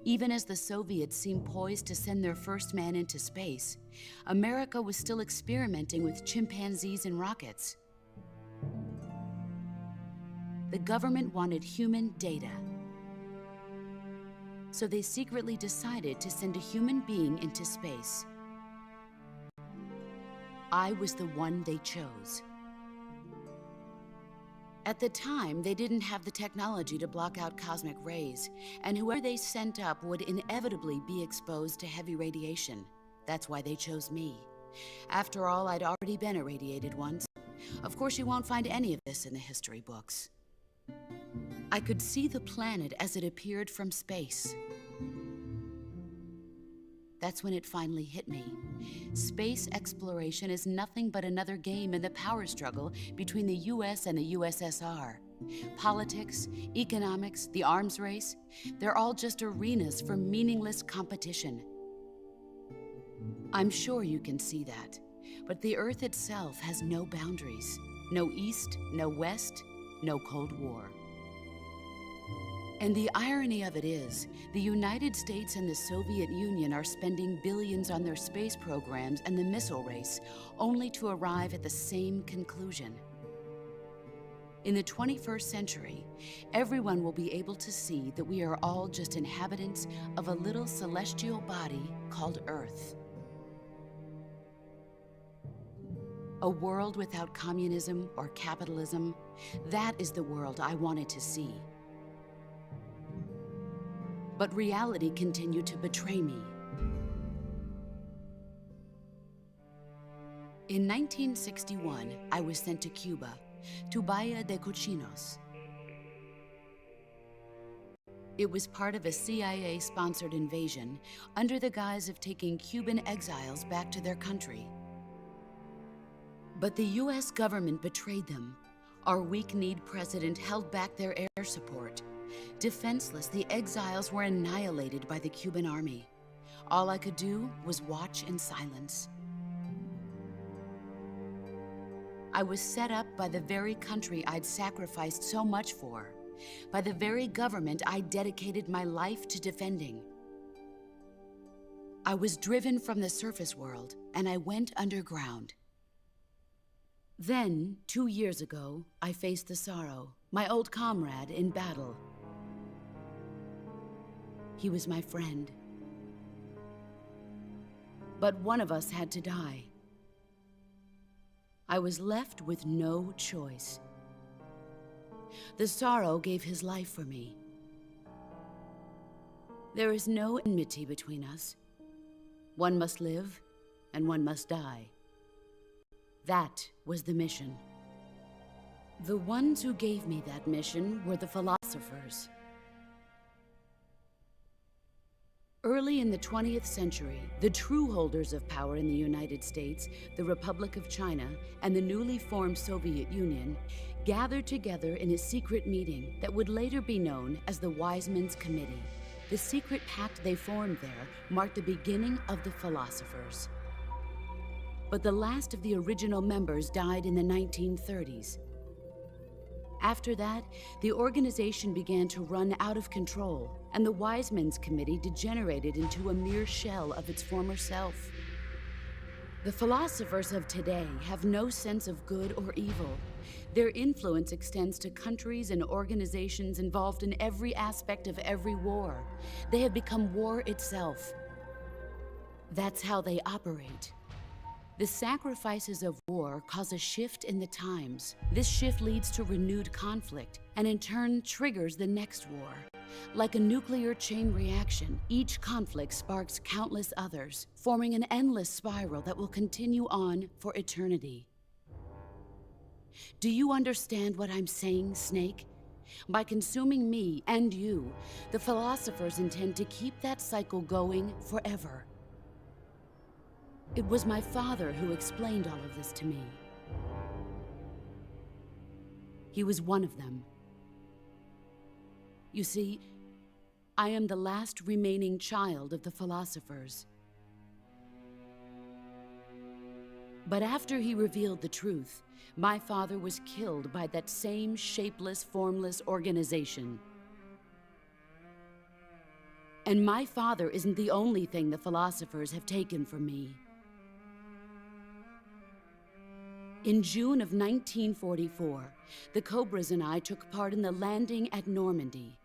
Even as the Soviets seemed poised to send their first man into space, America was still experimenting with chimpanzees and rockets. The government wanted human data. So they secretly decided to send a human being into space. I was the one they chose. At the time, they didn't have the technology to block out cosmic rays, and whoever they sent up would inevitably be exposed to heavy radiation. That's why they chose me. After all, I'd already been irradiated once. Of course, you won't find any of this in the history books. I could see the planet as it appeared from space. That's when it finally hit me. Space exploration is nothing but another game in the power struggle between the US and the USSR. Politics, economics, the arms race, they're all just arenas for meaningless competition. I'm sure you can see that, but the Earth itself has no boundaries. No East, no West, no Cold War. And the irony of it is, the United States and the Soviet Union are spending billions on their space programs and the missile race, only to arrive at the same conclusion. In the 21st century, everyone will be able to see that we are all just inhabitants of a little celestial body called Earth. A world without communism or capitalism, that is the world I wanted to see. But reality continued to betray me. In 1961, I was sent to Cuba, to Bahia de Cochinos. It was part of a CIA-sponsored invasion under the guise of taking Cuban exiles back to their country. But the US government betrayed them. Our weak-kneed president held back their air support. Defenseless, the exiles were annihilated by the Cuban army. All I could do was watch in silence. I was set up by the very country I'd sacrificed so much for, by the very government I dedicated my life to defending. I was driven from the surface world, and I went underground. Then, 2 years ago, I faced the Sorrow, my old comrade in battle. He was my friend. But one of us had to die. I was left with no choice. The Sorrow gave his life for me. There is no enmity between us. One must live, and one must die. That was the mission. The ones who gave me that mission were the philosophers. Early in the 20th century, the true holders of power in the United States, the Republic of China, and the newly formed Soviet Union gathered together in a secret meeting that would later be known as the Wise Men's Committee. The secret pact they formed there marked the beginning of the philosophers. But the last of the original members died in the 1930s. After that, the organization began to run out of control, and the Wise Men's Committee degenerated into a mere shell of its former self. The philosophers of today have no sense of good or evil. Their influence extends to countries and organizations involved in every aspect of every war. They have become war itself. That's how they operate. The sacrifices of war cause a shift in the times. This shift leads to renewed conflict, and in turn triggers the next war. Like a nuclear chain reaction, each conflict sparks countless others, forming an endless spiral that will continue on for eternity. Do you understand what I'm saying, Snake? By consuming me and you, the philosophers intend to keep that cycle going forever. It was my father who explained all of this to me. He was one of them. You see, I am the last remaining child of the philosophers. But after he revealed the truth, my father was killed by that same shapeless, formless organization. And my father isn't the only thing the philosophers have taken from me. In June of 1944, the Cobras and I took part in the landing at Normandy.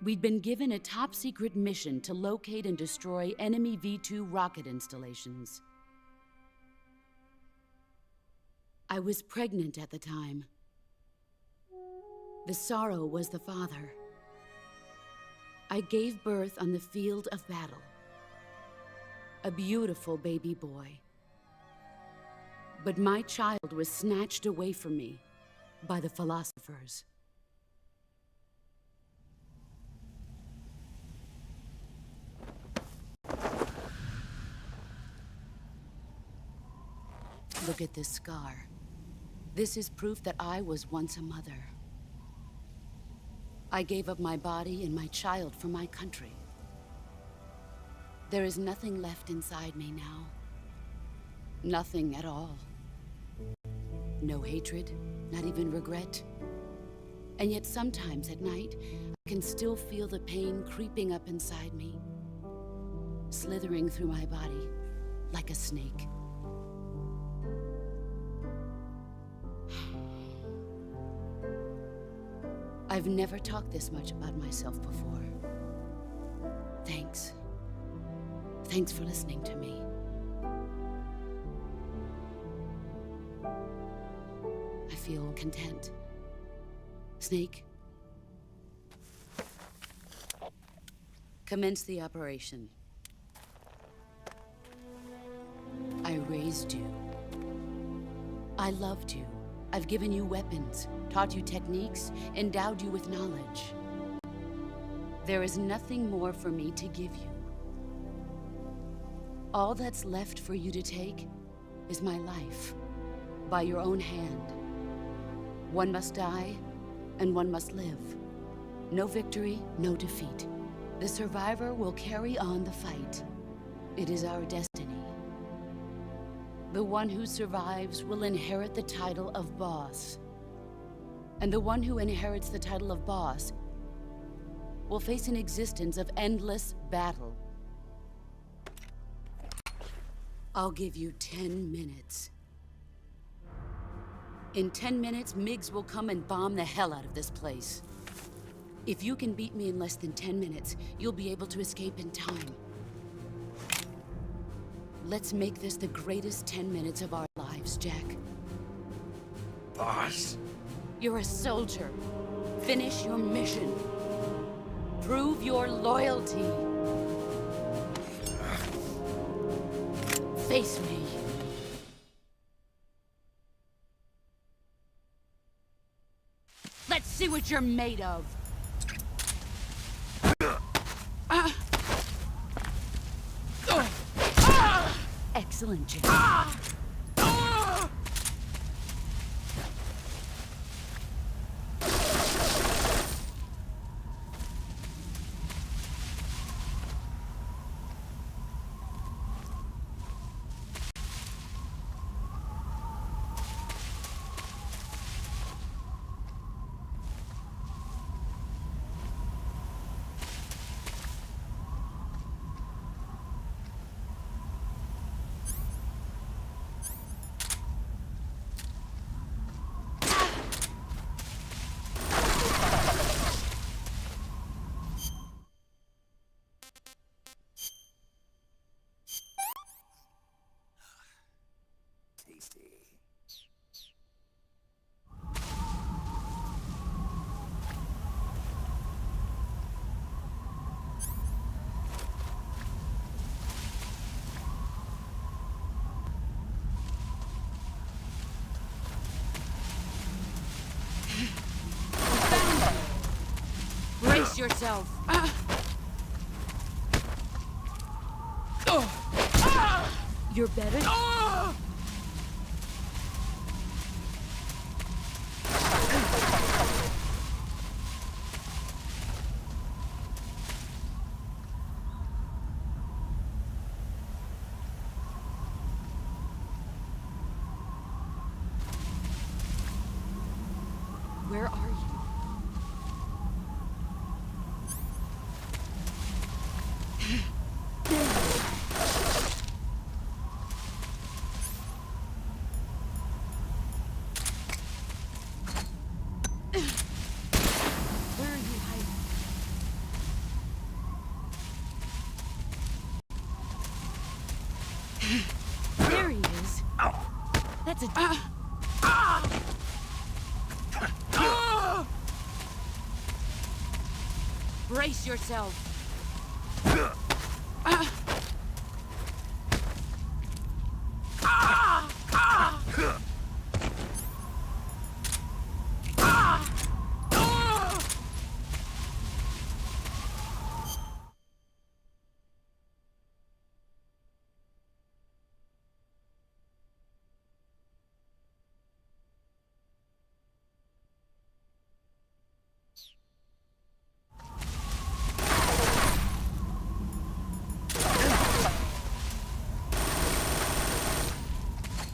We'd been given a top-secret mission to locate and destroy enemy V-2 rocket installations. I was pregnant at the time. The Sorrow was the father. I gave birth on the field of battle. A beautiful baby boy. But my child was snatched away from me by the philosophers. Look at this scar. This is proof that I was once a mother. I gave up my body and my child for my country. There is nothing left inside me now. Nothing at all. No hatred, not even regret. And yet sometimes at night, I can still feel the pain creeping up inside me, slithering through my body like a snake. I've never talked this much about myself before. Thanks. Thanks for listening to me. I feel content. Snake, commence the operation. I raised you. I loved you. I've given you weapons, taught you techniques, endowed you with knowledge. There is nothing more for me to give you. All that's left for you to take is my life, by your own hand. One must die, and one must live. No victory, no defeat. The survivor will carry on the fight. It is our destiny. The one who survives will inherit the title of boss. And the one who inherits the title of boss will face an existence of endless battle. I'll give you 10 minutes. In 10 minutes, MiGs will come and bomb the hell out of this place. If you can beat me in less than 10 minutes, you'll be able to escape in time. Let's make this the greatest 10 minutes of our lives, Jack. Boss? You're a soldier. Finish your mission. Prove your loyalty. Face me. Let's see what you're made of. Excellent, Jack. Brace yourself. You're better. Where are you? There he is. That's a... Brace yourself.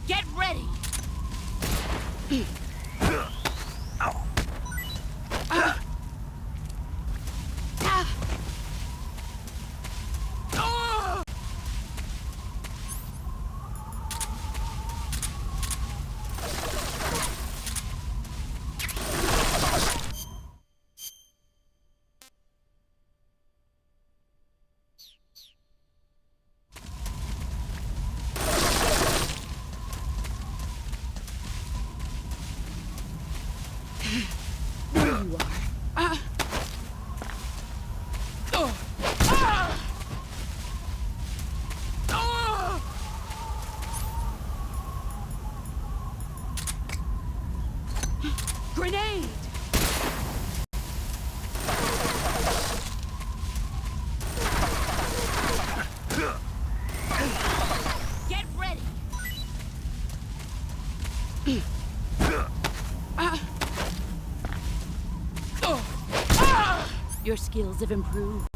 Get ready! Your skills have improved.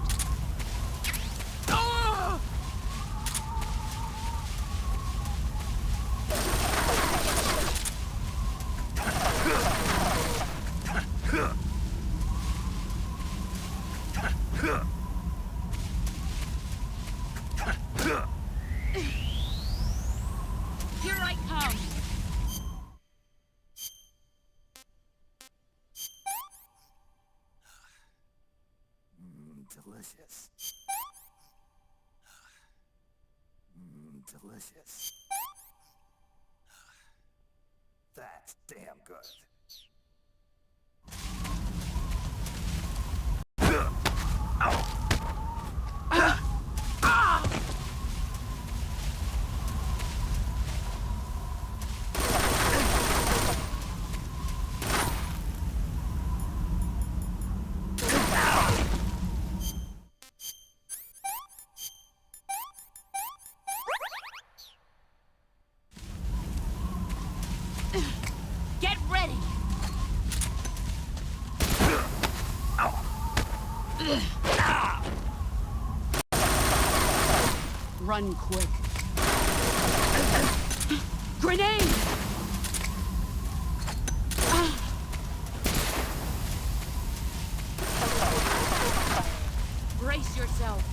Here I come! Delicious. Delicious. That's damn good. Get ready! Run quick. Grenade! Brace yourself.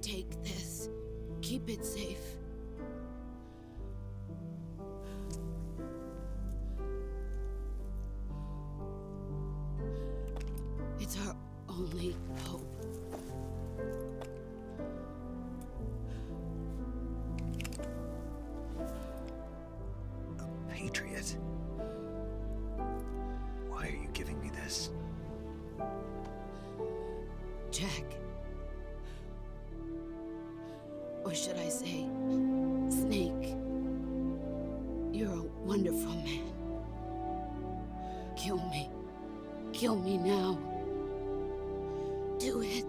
Take this. Keep it safe. It's our only hope. A patriot? Why are you giving me this? Jack. Or should I say, Snake? You're a wonderful man. Kill me. Kill me now. Do it.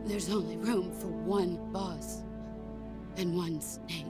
There's only room for one boss and one snake.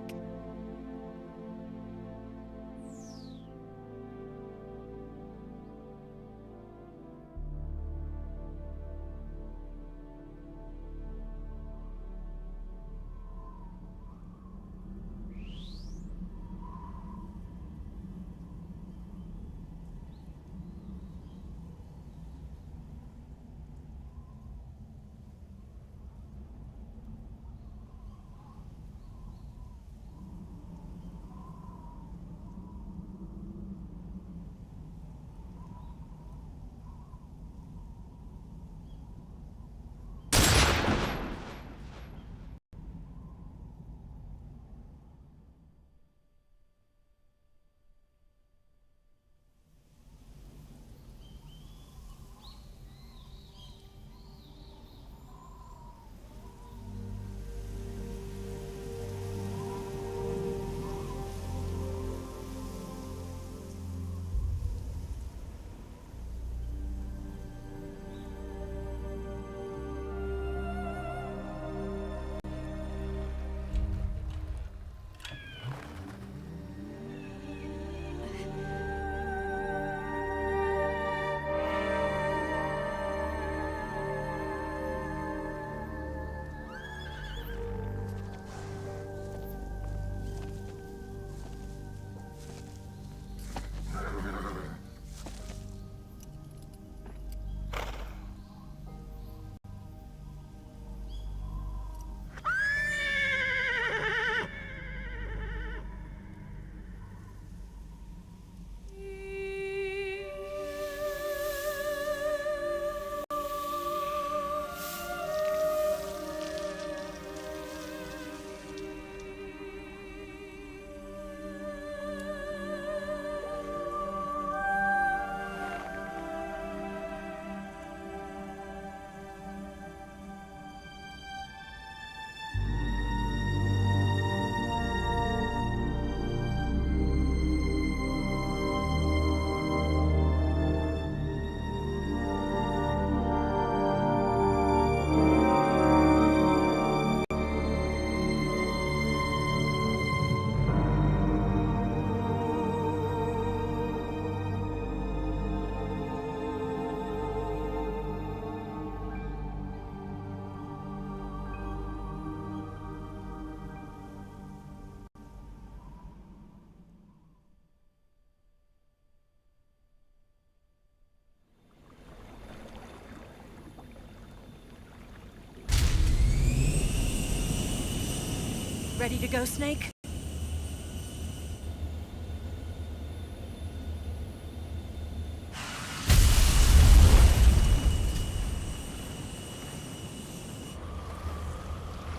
Ready to go, Snake?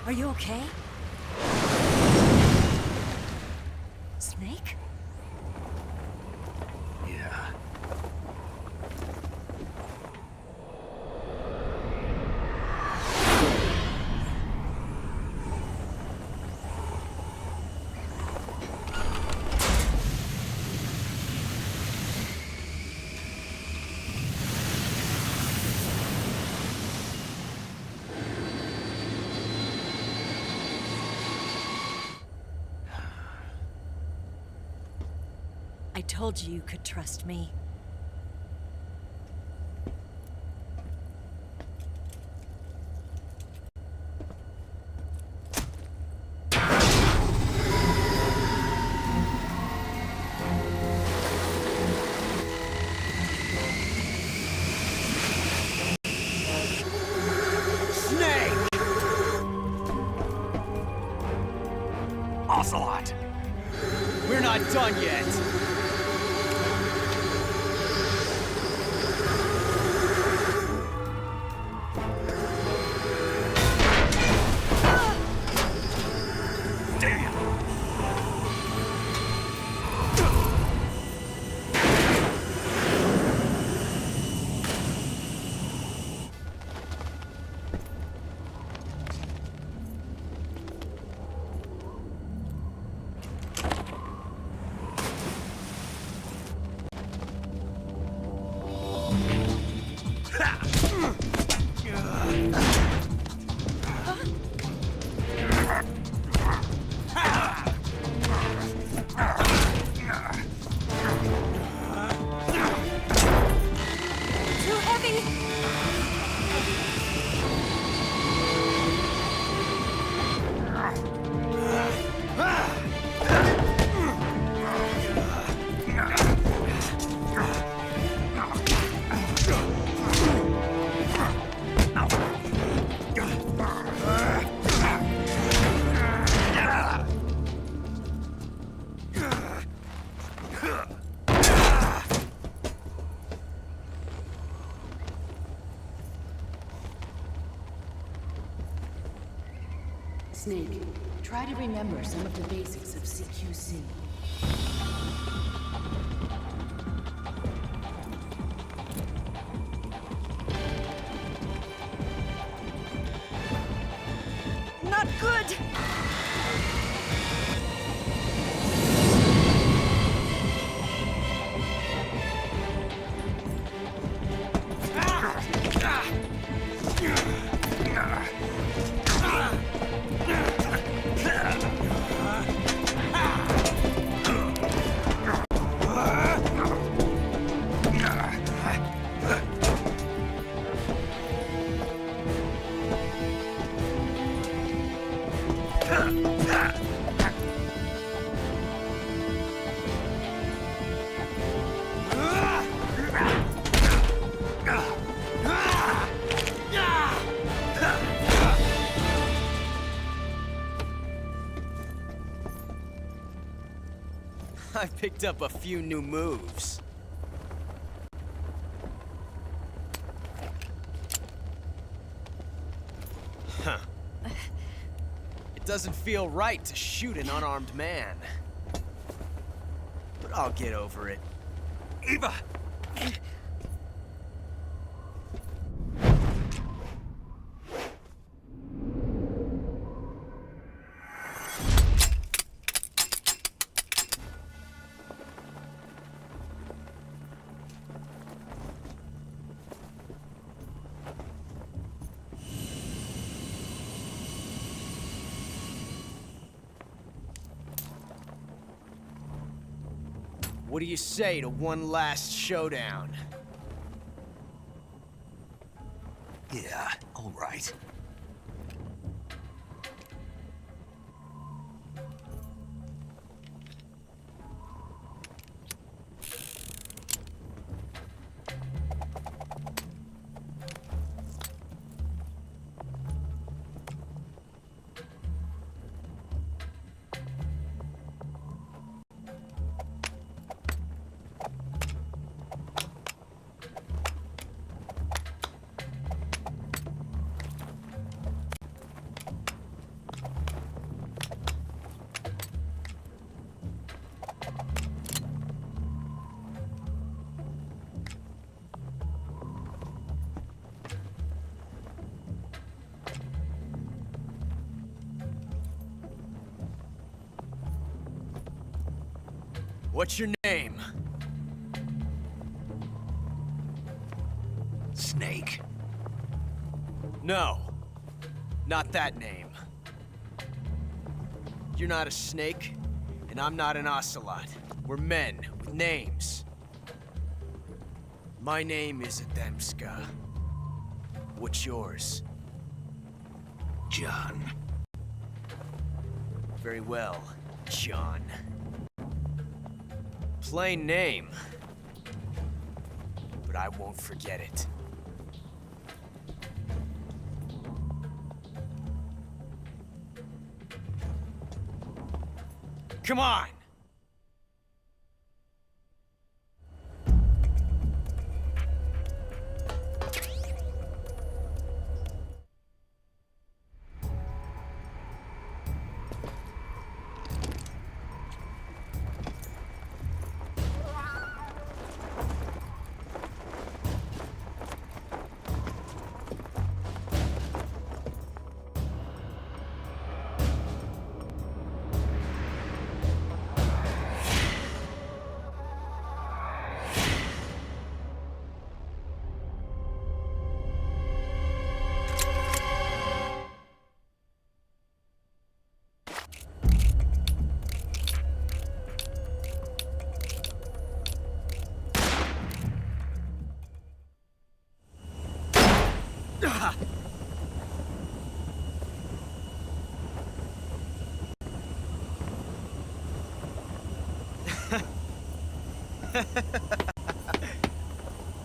Are you okay? Snake? Yeah. I told you you could trust me. Ocelot! We're not done yet! Too heavy! Snake, try to remember some of the basics of CQC. Not good! I picked up a few new moves. Huh. It doesn't feel right to shoot an unarmed man. But I'll get over it. Eva! What do you say to one last showdown? Yeah, all right. What's your name? Snake. No. Not that name. You're not a snake, and I'm not an ocelot. We're men with names. My name is Ademska. What's yours? John. Very well, John. Plain name. But I won't forget it. Come on!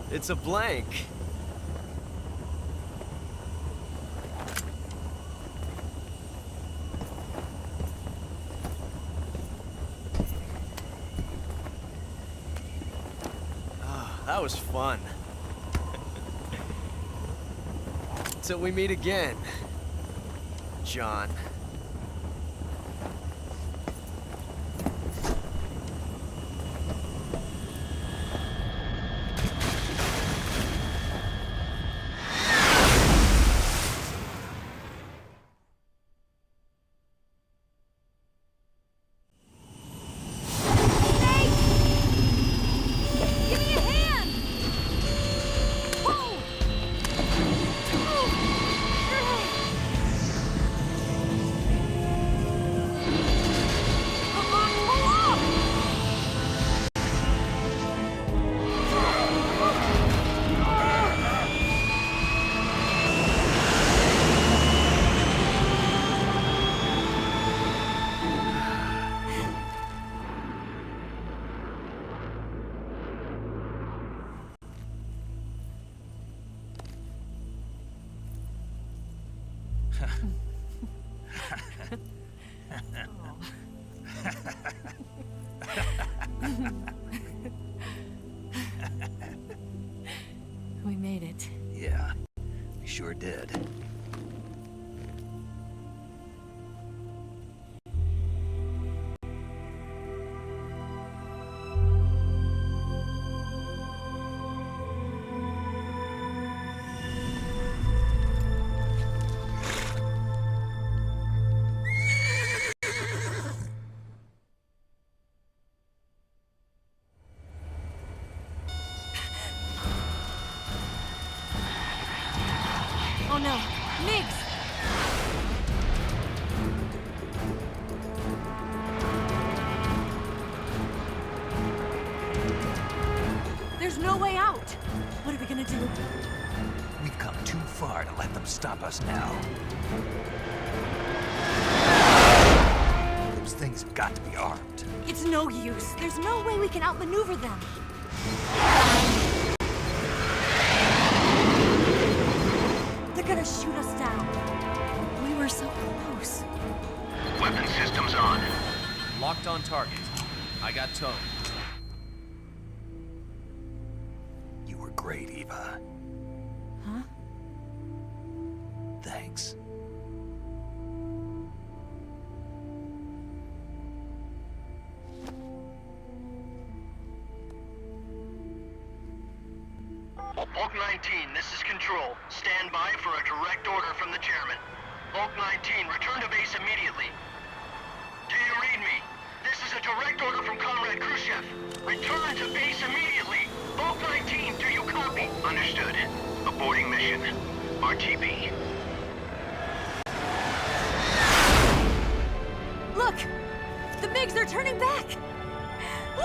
It's a blank. Oh, that was fun. Till we meet again, John. We made it. Yeah, we sure did. Oh no, Migs! There's no way out! What are we gonna do? We've come too far to let them stop us now. Those things have got to be armed. It's no use. There's no way we can outmaneuver them. They're gonna shoot us down. We were so close. Weapon systems on. Locked on target. I got towed. You were great, Eva. Huh? Thanks. Bulk 19, this is Control. Stand by for a direct order from the chairman. Bulk 19, return to base immediately. Do you read me? This is a direct order from Comrade Khrushchev. Return to base immediately. Bulk 19, do you copy? Understood. Aborting mission. RTB. Look! The MiGs, they're turning back! Woo!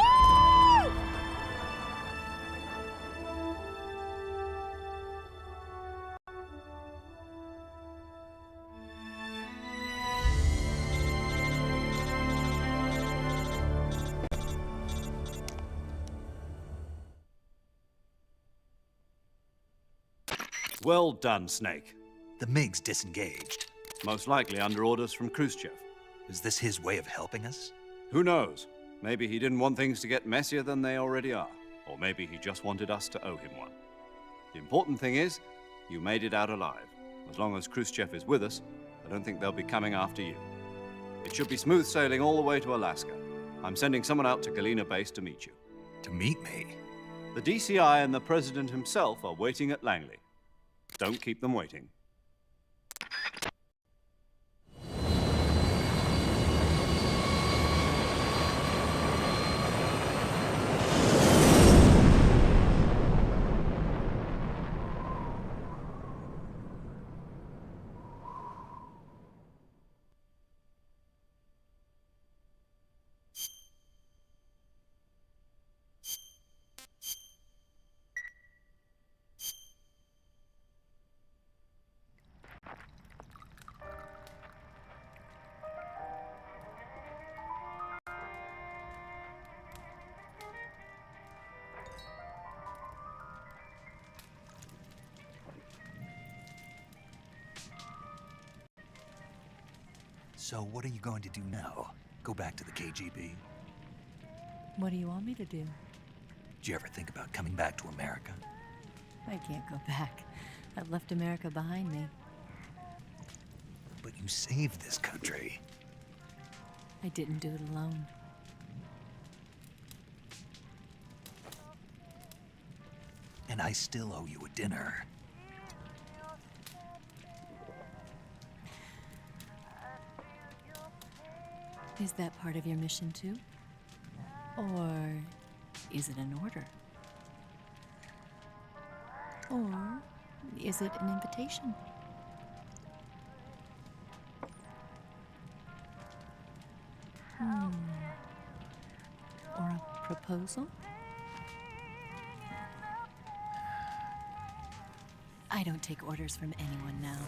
Well done, Snake. The MiGs disengaged. Most likely under orders from Khrushchev. Is this his way of helping us? Who knows? Maybe he didn't want things to get messier than they already are. Or maybe he just wanted us to owe him one. The important thing is, you made it out alive. As long as Khrushchev is with us, I don't think they'll be coming after you. It should be smooth sailing all the way to Alaska. I'm sending someone out to Galena Base to meet you. To meet me? The DCI and the President himself are waiting at Langley. Don't keep them waiting. So what are you going to do now? Go back to the KGB? What do you want me to do? Did you ever think about coming back to America? I can't go back. I've left America behind me. But you saved this country. I didn't do it alone. And I still owe you a dinner. Is that part of your mission too? Or is it an order? Or is it an invitation? Or a proposal? I don't take orders from anyone now.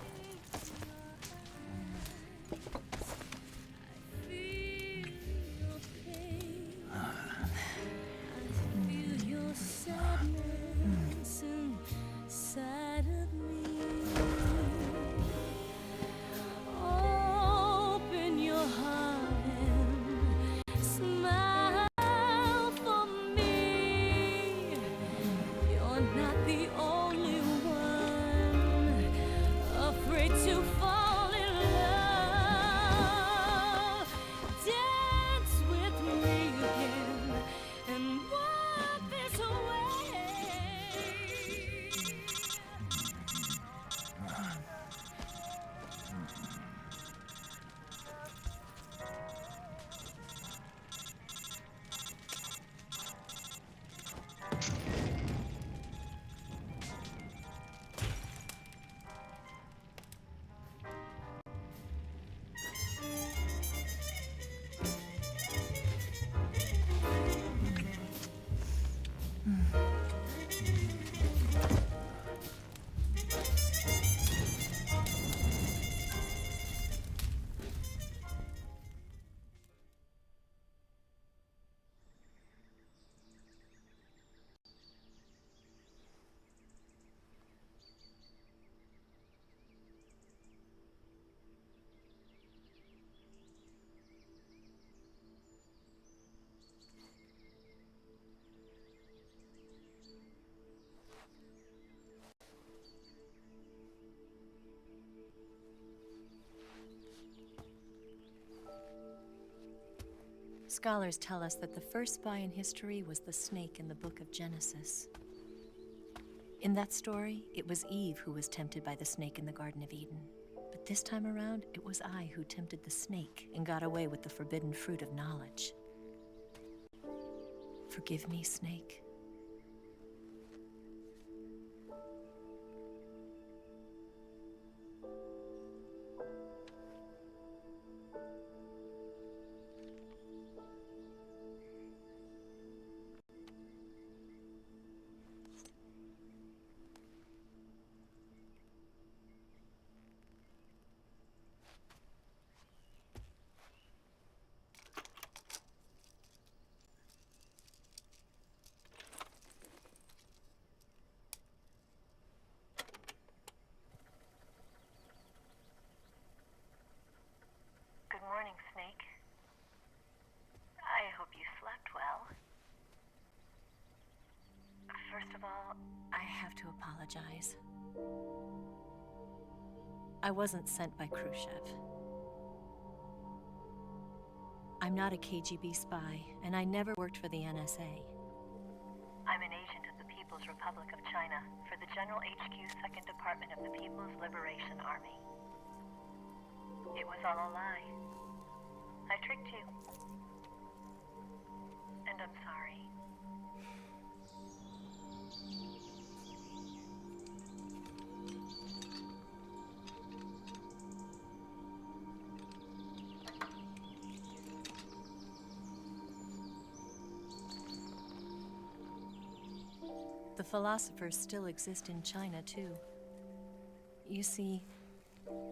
Scholars tell us that the first spy in history was the snake in the book of Genesis. In that story, it was Eve who was tempted by the snake in the Garden of Eden. But this time around, it was I who tempted the snake and got away with the forbidden fruit of knowledge. Forgive me, Snake. Good morning, Snake. I hope you slept well. First of all, I have to apologize. I wasn't sent by Khrushchev. I'm not a KGB spy, and I never worked for the NSA. I'm an agent of the People's Republic of China for the General HQ 2nd Department of the People's Liberation Army. It was all a lie. I tricked you. And I'm sorry. The philosophers still exist in China, too. You see,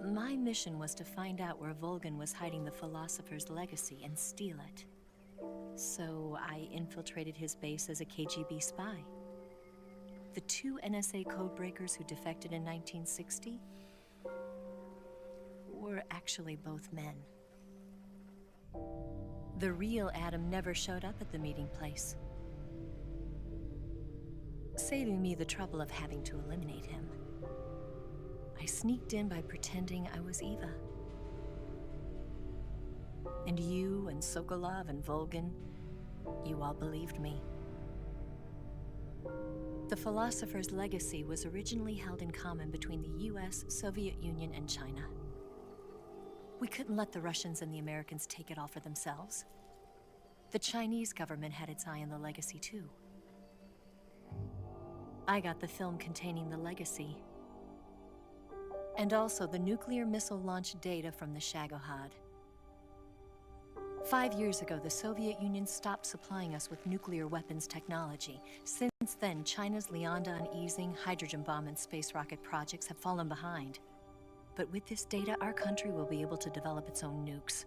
my mission was to find out where Volgin was hiding the philosopher's legacy and steal it. So I infiltrated his base as a KGB spy. The 2 NSA codebreakers who defected in 1960 were actually both men. The real Adam never showed up at the meeting place, saving me the trouble of having to eliminate him. I sneaked in by pretending I was Eva. And you and Sokolov and Volgin, you all believed me. The philosopher's legacy was originally held in common between the US, Soviet Union, and China. We couldn't let the Russians and the Americans take it all for themselves. The Chinese government had its eye on the legacy too. I got the film containing the legacy, and also the nuclear missile launch data from the Shagohod. 5 years ago, the Soviet Union stopped supplying us with nuclear weapons technology. Since then, China's Liaodong, Easing, hydrogen bomb, and space rocket projects have fallen behind. But with this data, our country will be able to develop its own nukes.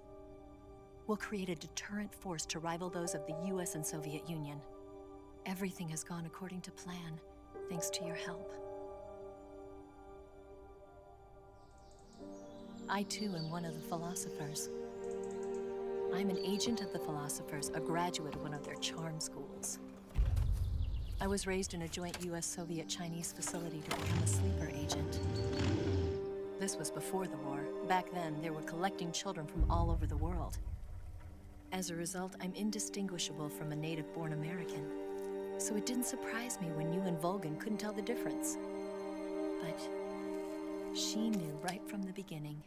We'll create a deterrent force to rival those of the US and Soviet Union. Everything has gone according to plan, thanks to your help. I too am one of the philosophers. I'm an agent of the philosophers, a graduate of one of their charm schools. I was raised in a joint US-Soviet-Chinese facility to become a sleeper agent. This was before the war. Back then, they were collecting children from all over the world. As a result, I'm indistinguishable from a native-born American. So it didn't surprise me when you and Volgin couldn't tell the difference. But she knew right from the beginning.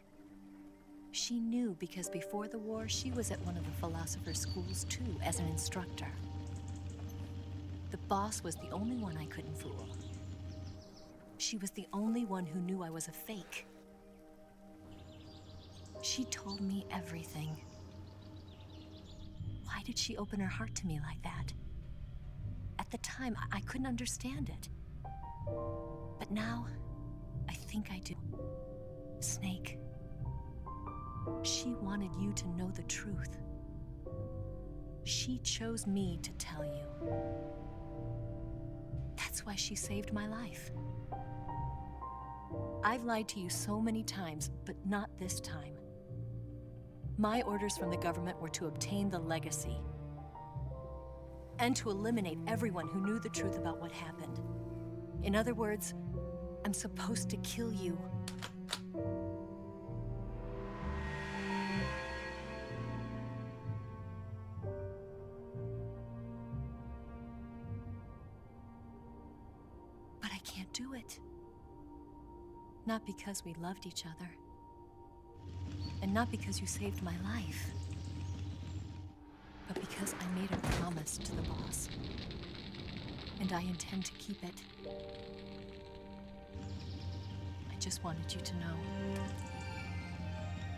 She knew because before the war, she was at one of the philosopher's schools too, as an instructor. The boss was the only one I couldn't fool. She was the only one who knew I was a fake. She told me everything. Why did she open her heart to me like that? At the time, I couldn't understand it. But now, I think I do. Snake, she wanted you to know the truth. She chose me to tell you. That's why she saved my life. I've lied to you so many times, but not this time. My orders from the government were to obtain the legacy and to eliminate everyone who knew the truth about what happened. In other words, I'm supposed to kill you. But I can't do it. Not because we loved each other. And not because you saved my life. but because I made a promise to the boss. And I intend to keep it. I just wanted you to know.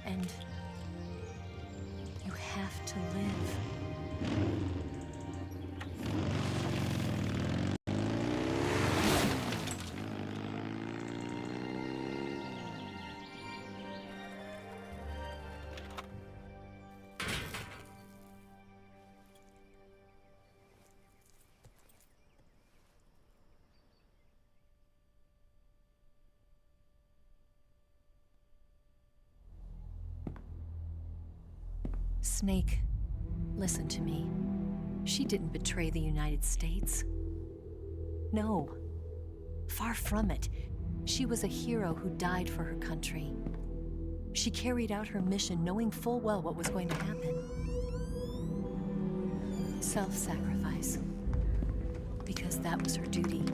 And you have to live. Snake, listen to me. She didn't betray the United States. No. Far from it. She was a hero who died for her country. She carried out her mission knowing full well what was going to happen. Self-sacrifice. Because that was her duty.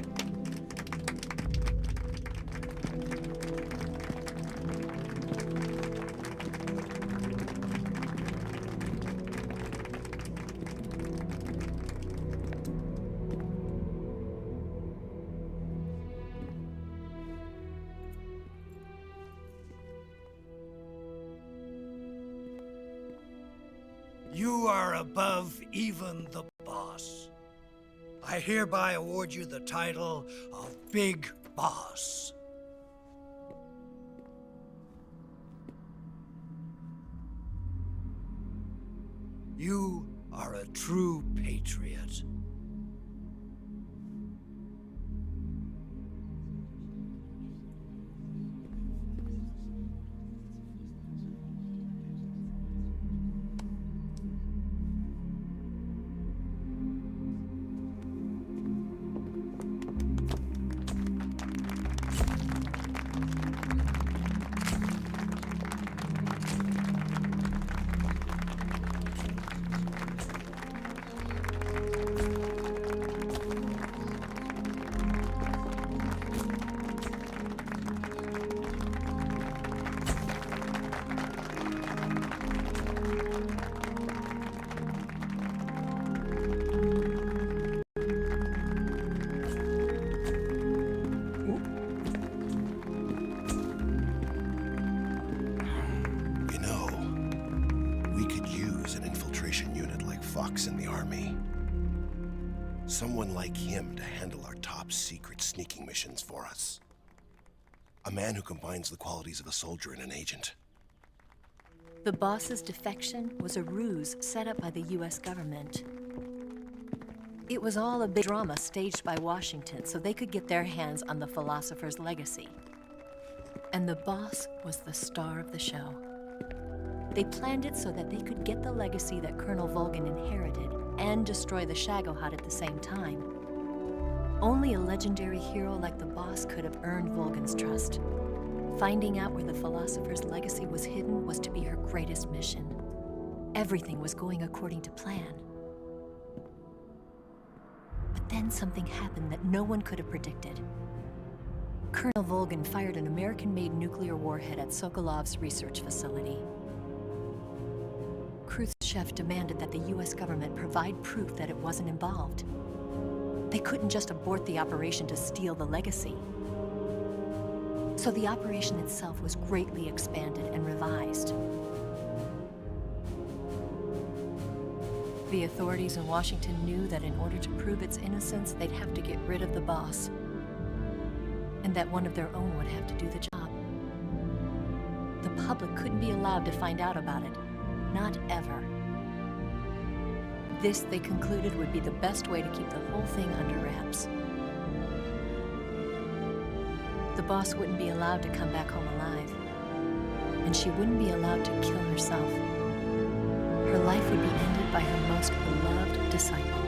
You are above even the boss. I hereby award you the title of Big Boss. You are a true patriot. In the army. Someone like him to handle our top secret sneaking missions for us. A man who combines the qualities of a soldier and an agent. The boss's defection was a ruse set up by the US government. It was all a big drama staged by Washington so they could get their hands on the philosopher's legacy. And the boss was the star of the show. They planned it so that they could get the legacy that Colonel Volgin inherited and destroy the Shagohod at the same time. Only a legendary hero like the boss could have earned Volgin's trust. Finding out where the philosopher's legacy was hidden was to be her greatest mission. Everything was going according to plan. But then something happened that no one could have predicted. Colonel Volgin fired an American-made nuclear warhead at Sokolov's research facility. Khrushchev demanded that the US government provide proof that it wasn't involved. They couldn't just abort the operation to steal the legacy. So the operation itself was greatly expanded and revised. The authorities in Washington knew that in order to prove its innocence, they'd have to get rid of the boss. And that one of their own would have to do the job. The public couldn't be allowed to find out about it. Not ever. This, they concluded, would be the best way to keep the whole thing under wraps. The boss wouldn't be allowed to come back home alive. And she wouldn't be allowed to kill herself. Her life would be ended by her most beloved disciple.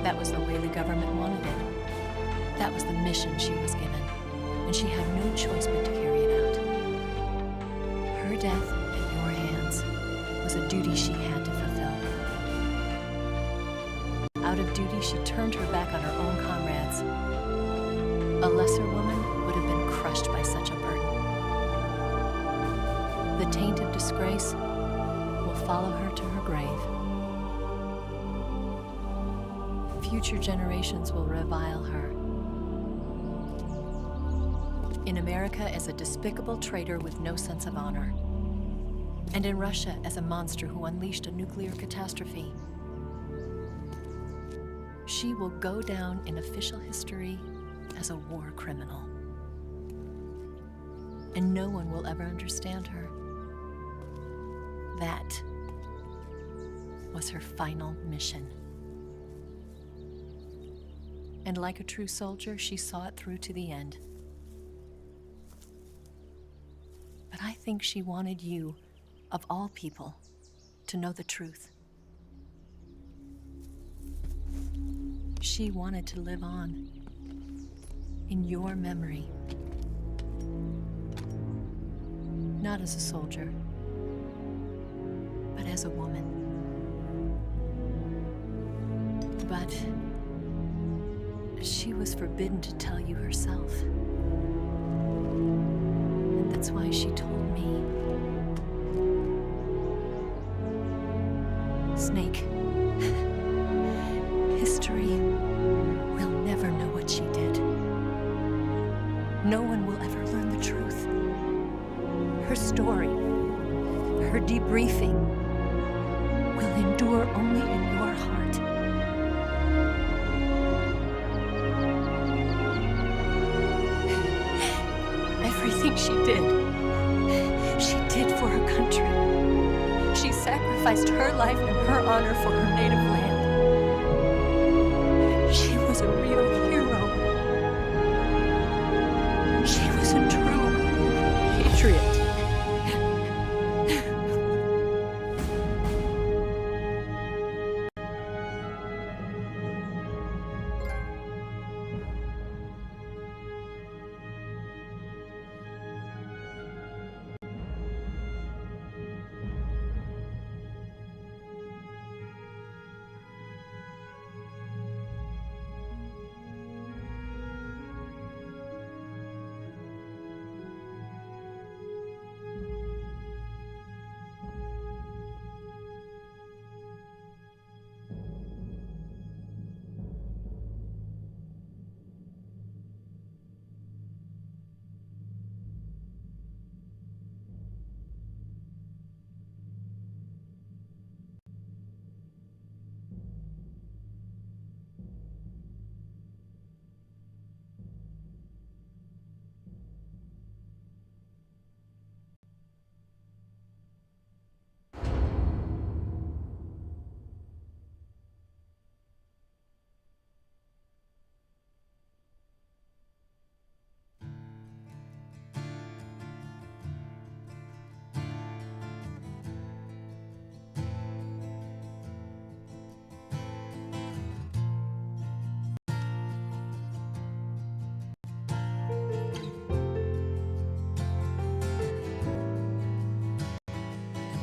That was the way the government wanted it. That was the mission she was given. And she had no choice but to carry it out. Her death at your hands was a duty she had to fulfill. Out of duty, she turned her back on her own comrades. A lesser woman would have been crushed by such a burden. The taint of disgrace follow her to her grave. Future generations will revile her. In America as a despicable traitor with no sense of honor. And in Russia as a monster who unleashed a nuclear catastrophe. She will go down in official history as a war criminal. And no one will ever understand her. That was her final mission. And like a true soldier, she saw it through to the end. But I think she wanted you, of all people, to know the truth. She wanted to live on in your memory. Not as a soldier, but as a woman. But she was forbidden to tell you herself. And that's why she told me. Snake, history will never know what she did. No one will ever learn the truth. Her story, her debriefing, will endure only in your heart. Everything she did for her country. She sacrificed her life and her honor for her native land. She was a real hero. She was a true patriot.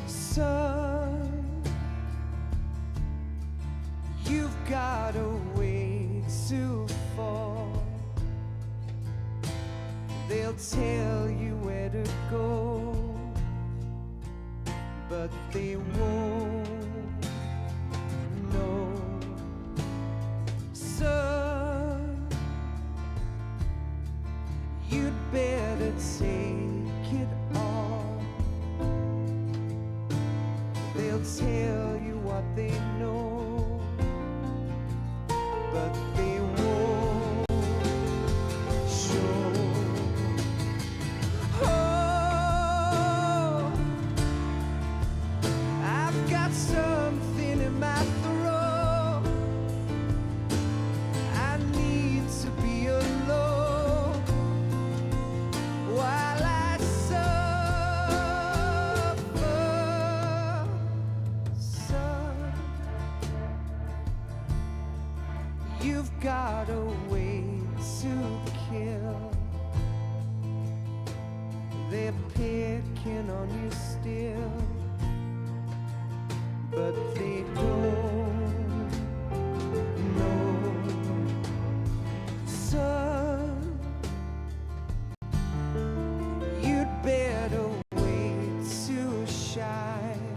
Son, you've got a way to fall. They'll tell you where to go, but they won't know. Son, you'd better take it all. They'll tell you what they know, but they won't show. Oh, I've got something in my throat. I need to be alone while I suffer. Son, you've got a way to kill. They're picking on you still, but they don't know. Son, you'd better wait to shine.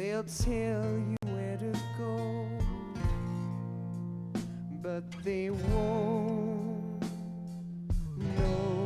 They'll tell you where to go, but they won't know.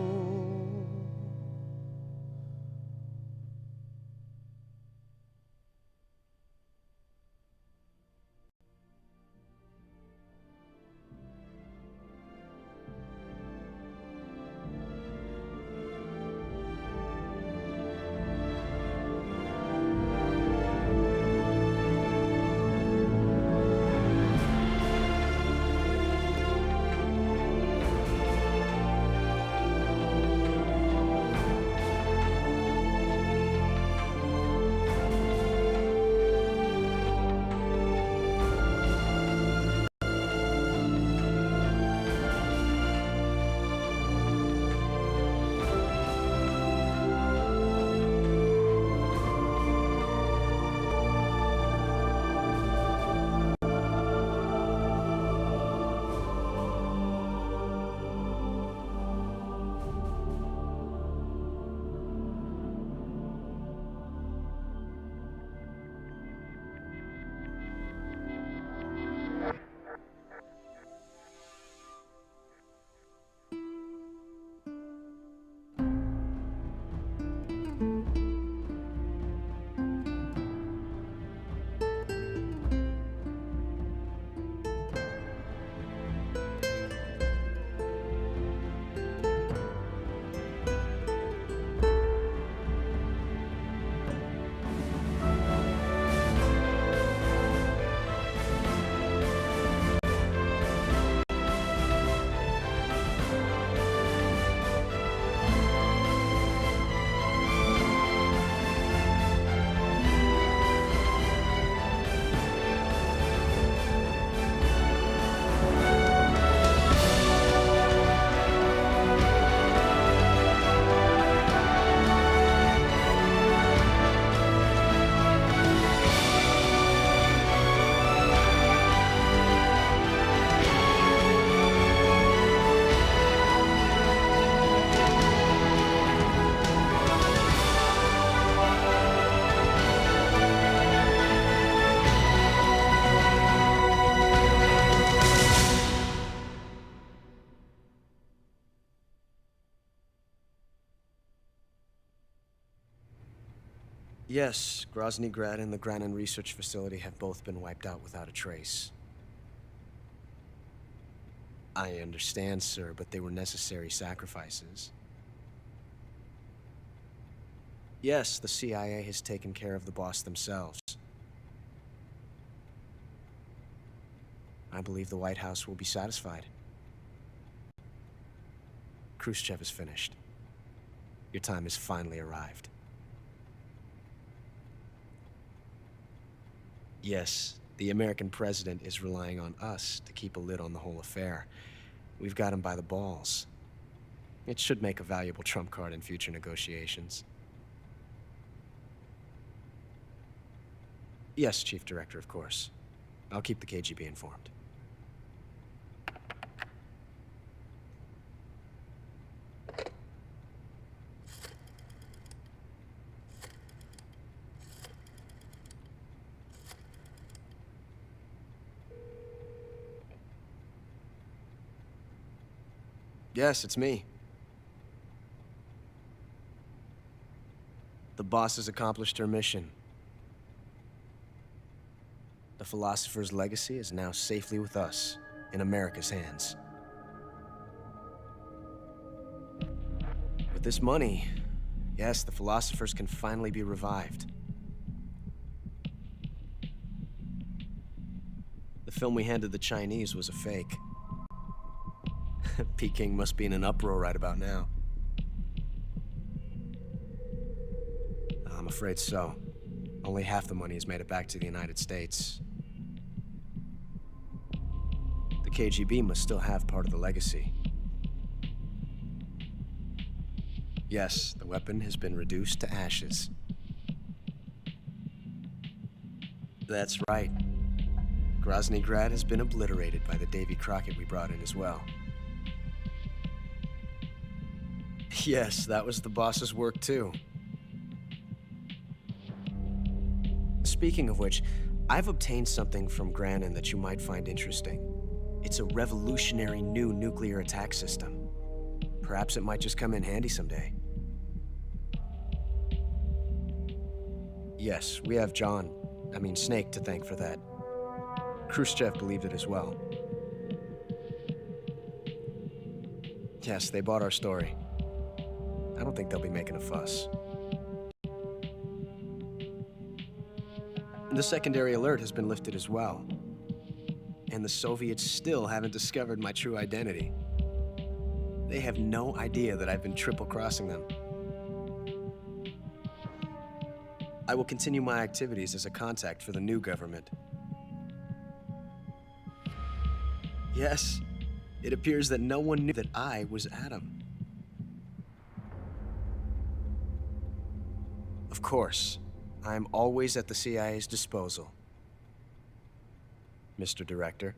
Yes, Grozny Grad and the Granin Research Facility have both been wiped out without a trace. I understand, sir, but they were necessary sacrifices. Yes, the CIA has taken care of the boss themselves. I believe the White House will be satisfied. Khrushchev is finished. Your time has finally arrived. Yes, the American president is relying on us to keep a lid on the whole affair. We've got him by the balls. It should make a valuable trump card in future negotiations. Yes, Chief Director, of course. I'll keep the KGB informed. Yes, it's me. The boss has accomplished her mission. The philosopher's legacy is now safely with us, in America's hands. With this money, yes, the philosophers can finally be revived. The film we handed the Chinese was a fake. Peking must be in an uproar right about now. I'm afraid so. Only half the money has made it back to the United States. The KGB must still have part of the legacy. Yes, the weapon has been reduced to ashes. That's right. Grozny Grad has been obliterated by the Davy Crockett we brought in as well. Yes, that was the boss's work too. Speaking of which, I've obtained something from Granin that you might find interesting. It's a revolutionary new nuclear attack system. Perhaps it might just come in handy someday. Yes, we have Snake to thank for that. Khrushchev believed it as well. Yes, they bought our story. I don't think they'll be making a fuss. The secondary alert has been lifted as well. And the Soviets still haven't discovered my true identity. They have no idea that I've been triple-crossing them. I will continue my activities as a contact for the new government. Yes, it appears that no one knew that I was Adam. Of course, I'm always at the CIA's disposal, Mr. Director.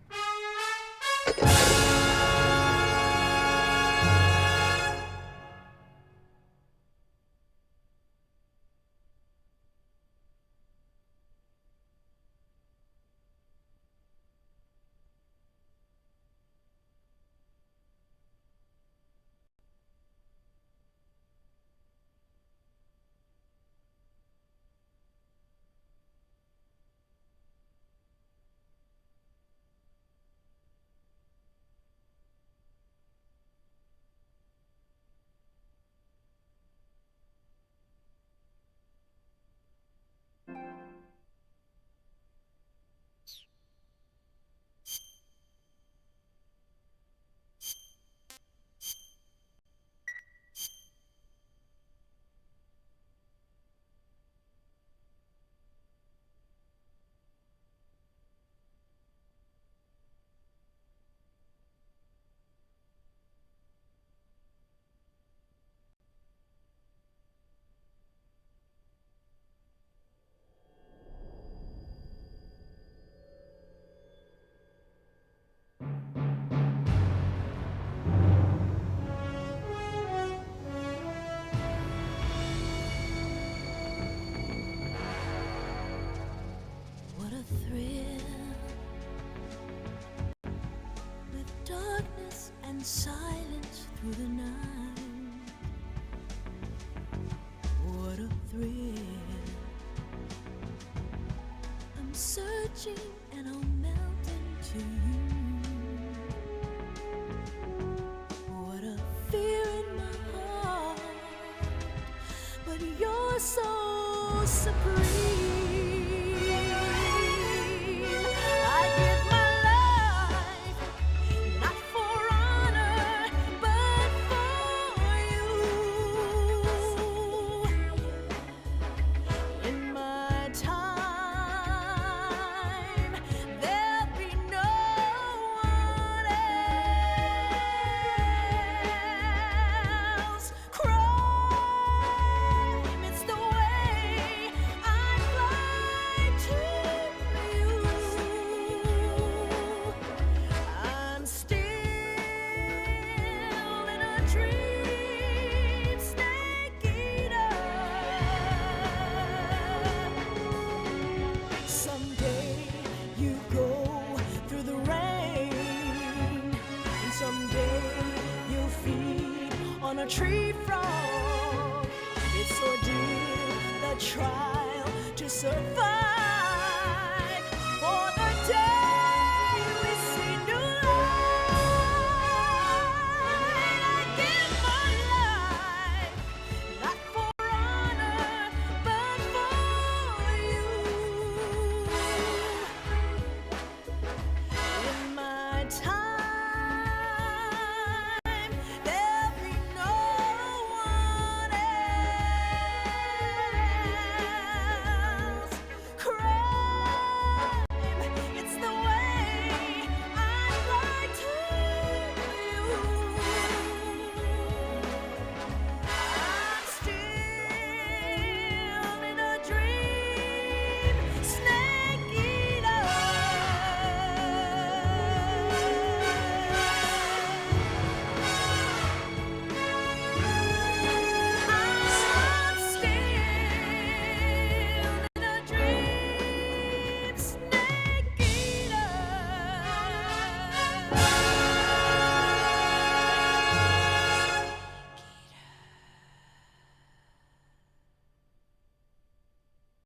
Silence through the night. What a thrill. I'm searching and I'll melt into you. What a fear in my heart, but you're so supreme. On a tree frog, it's ordeal, the trial to survive.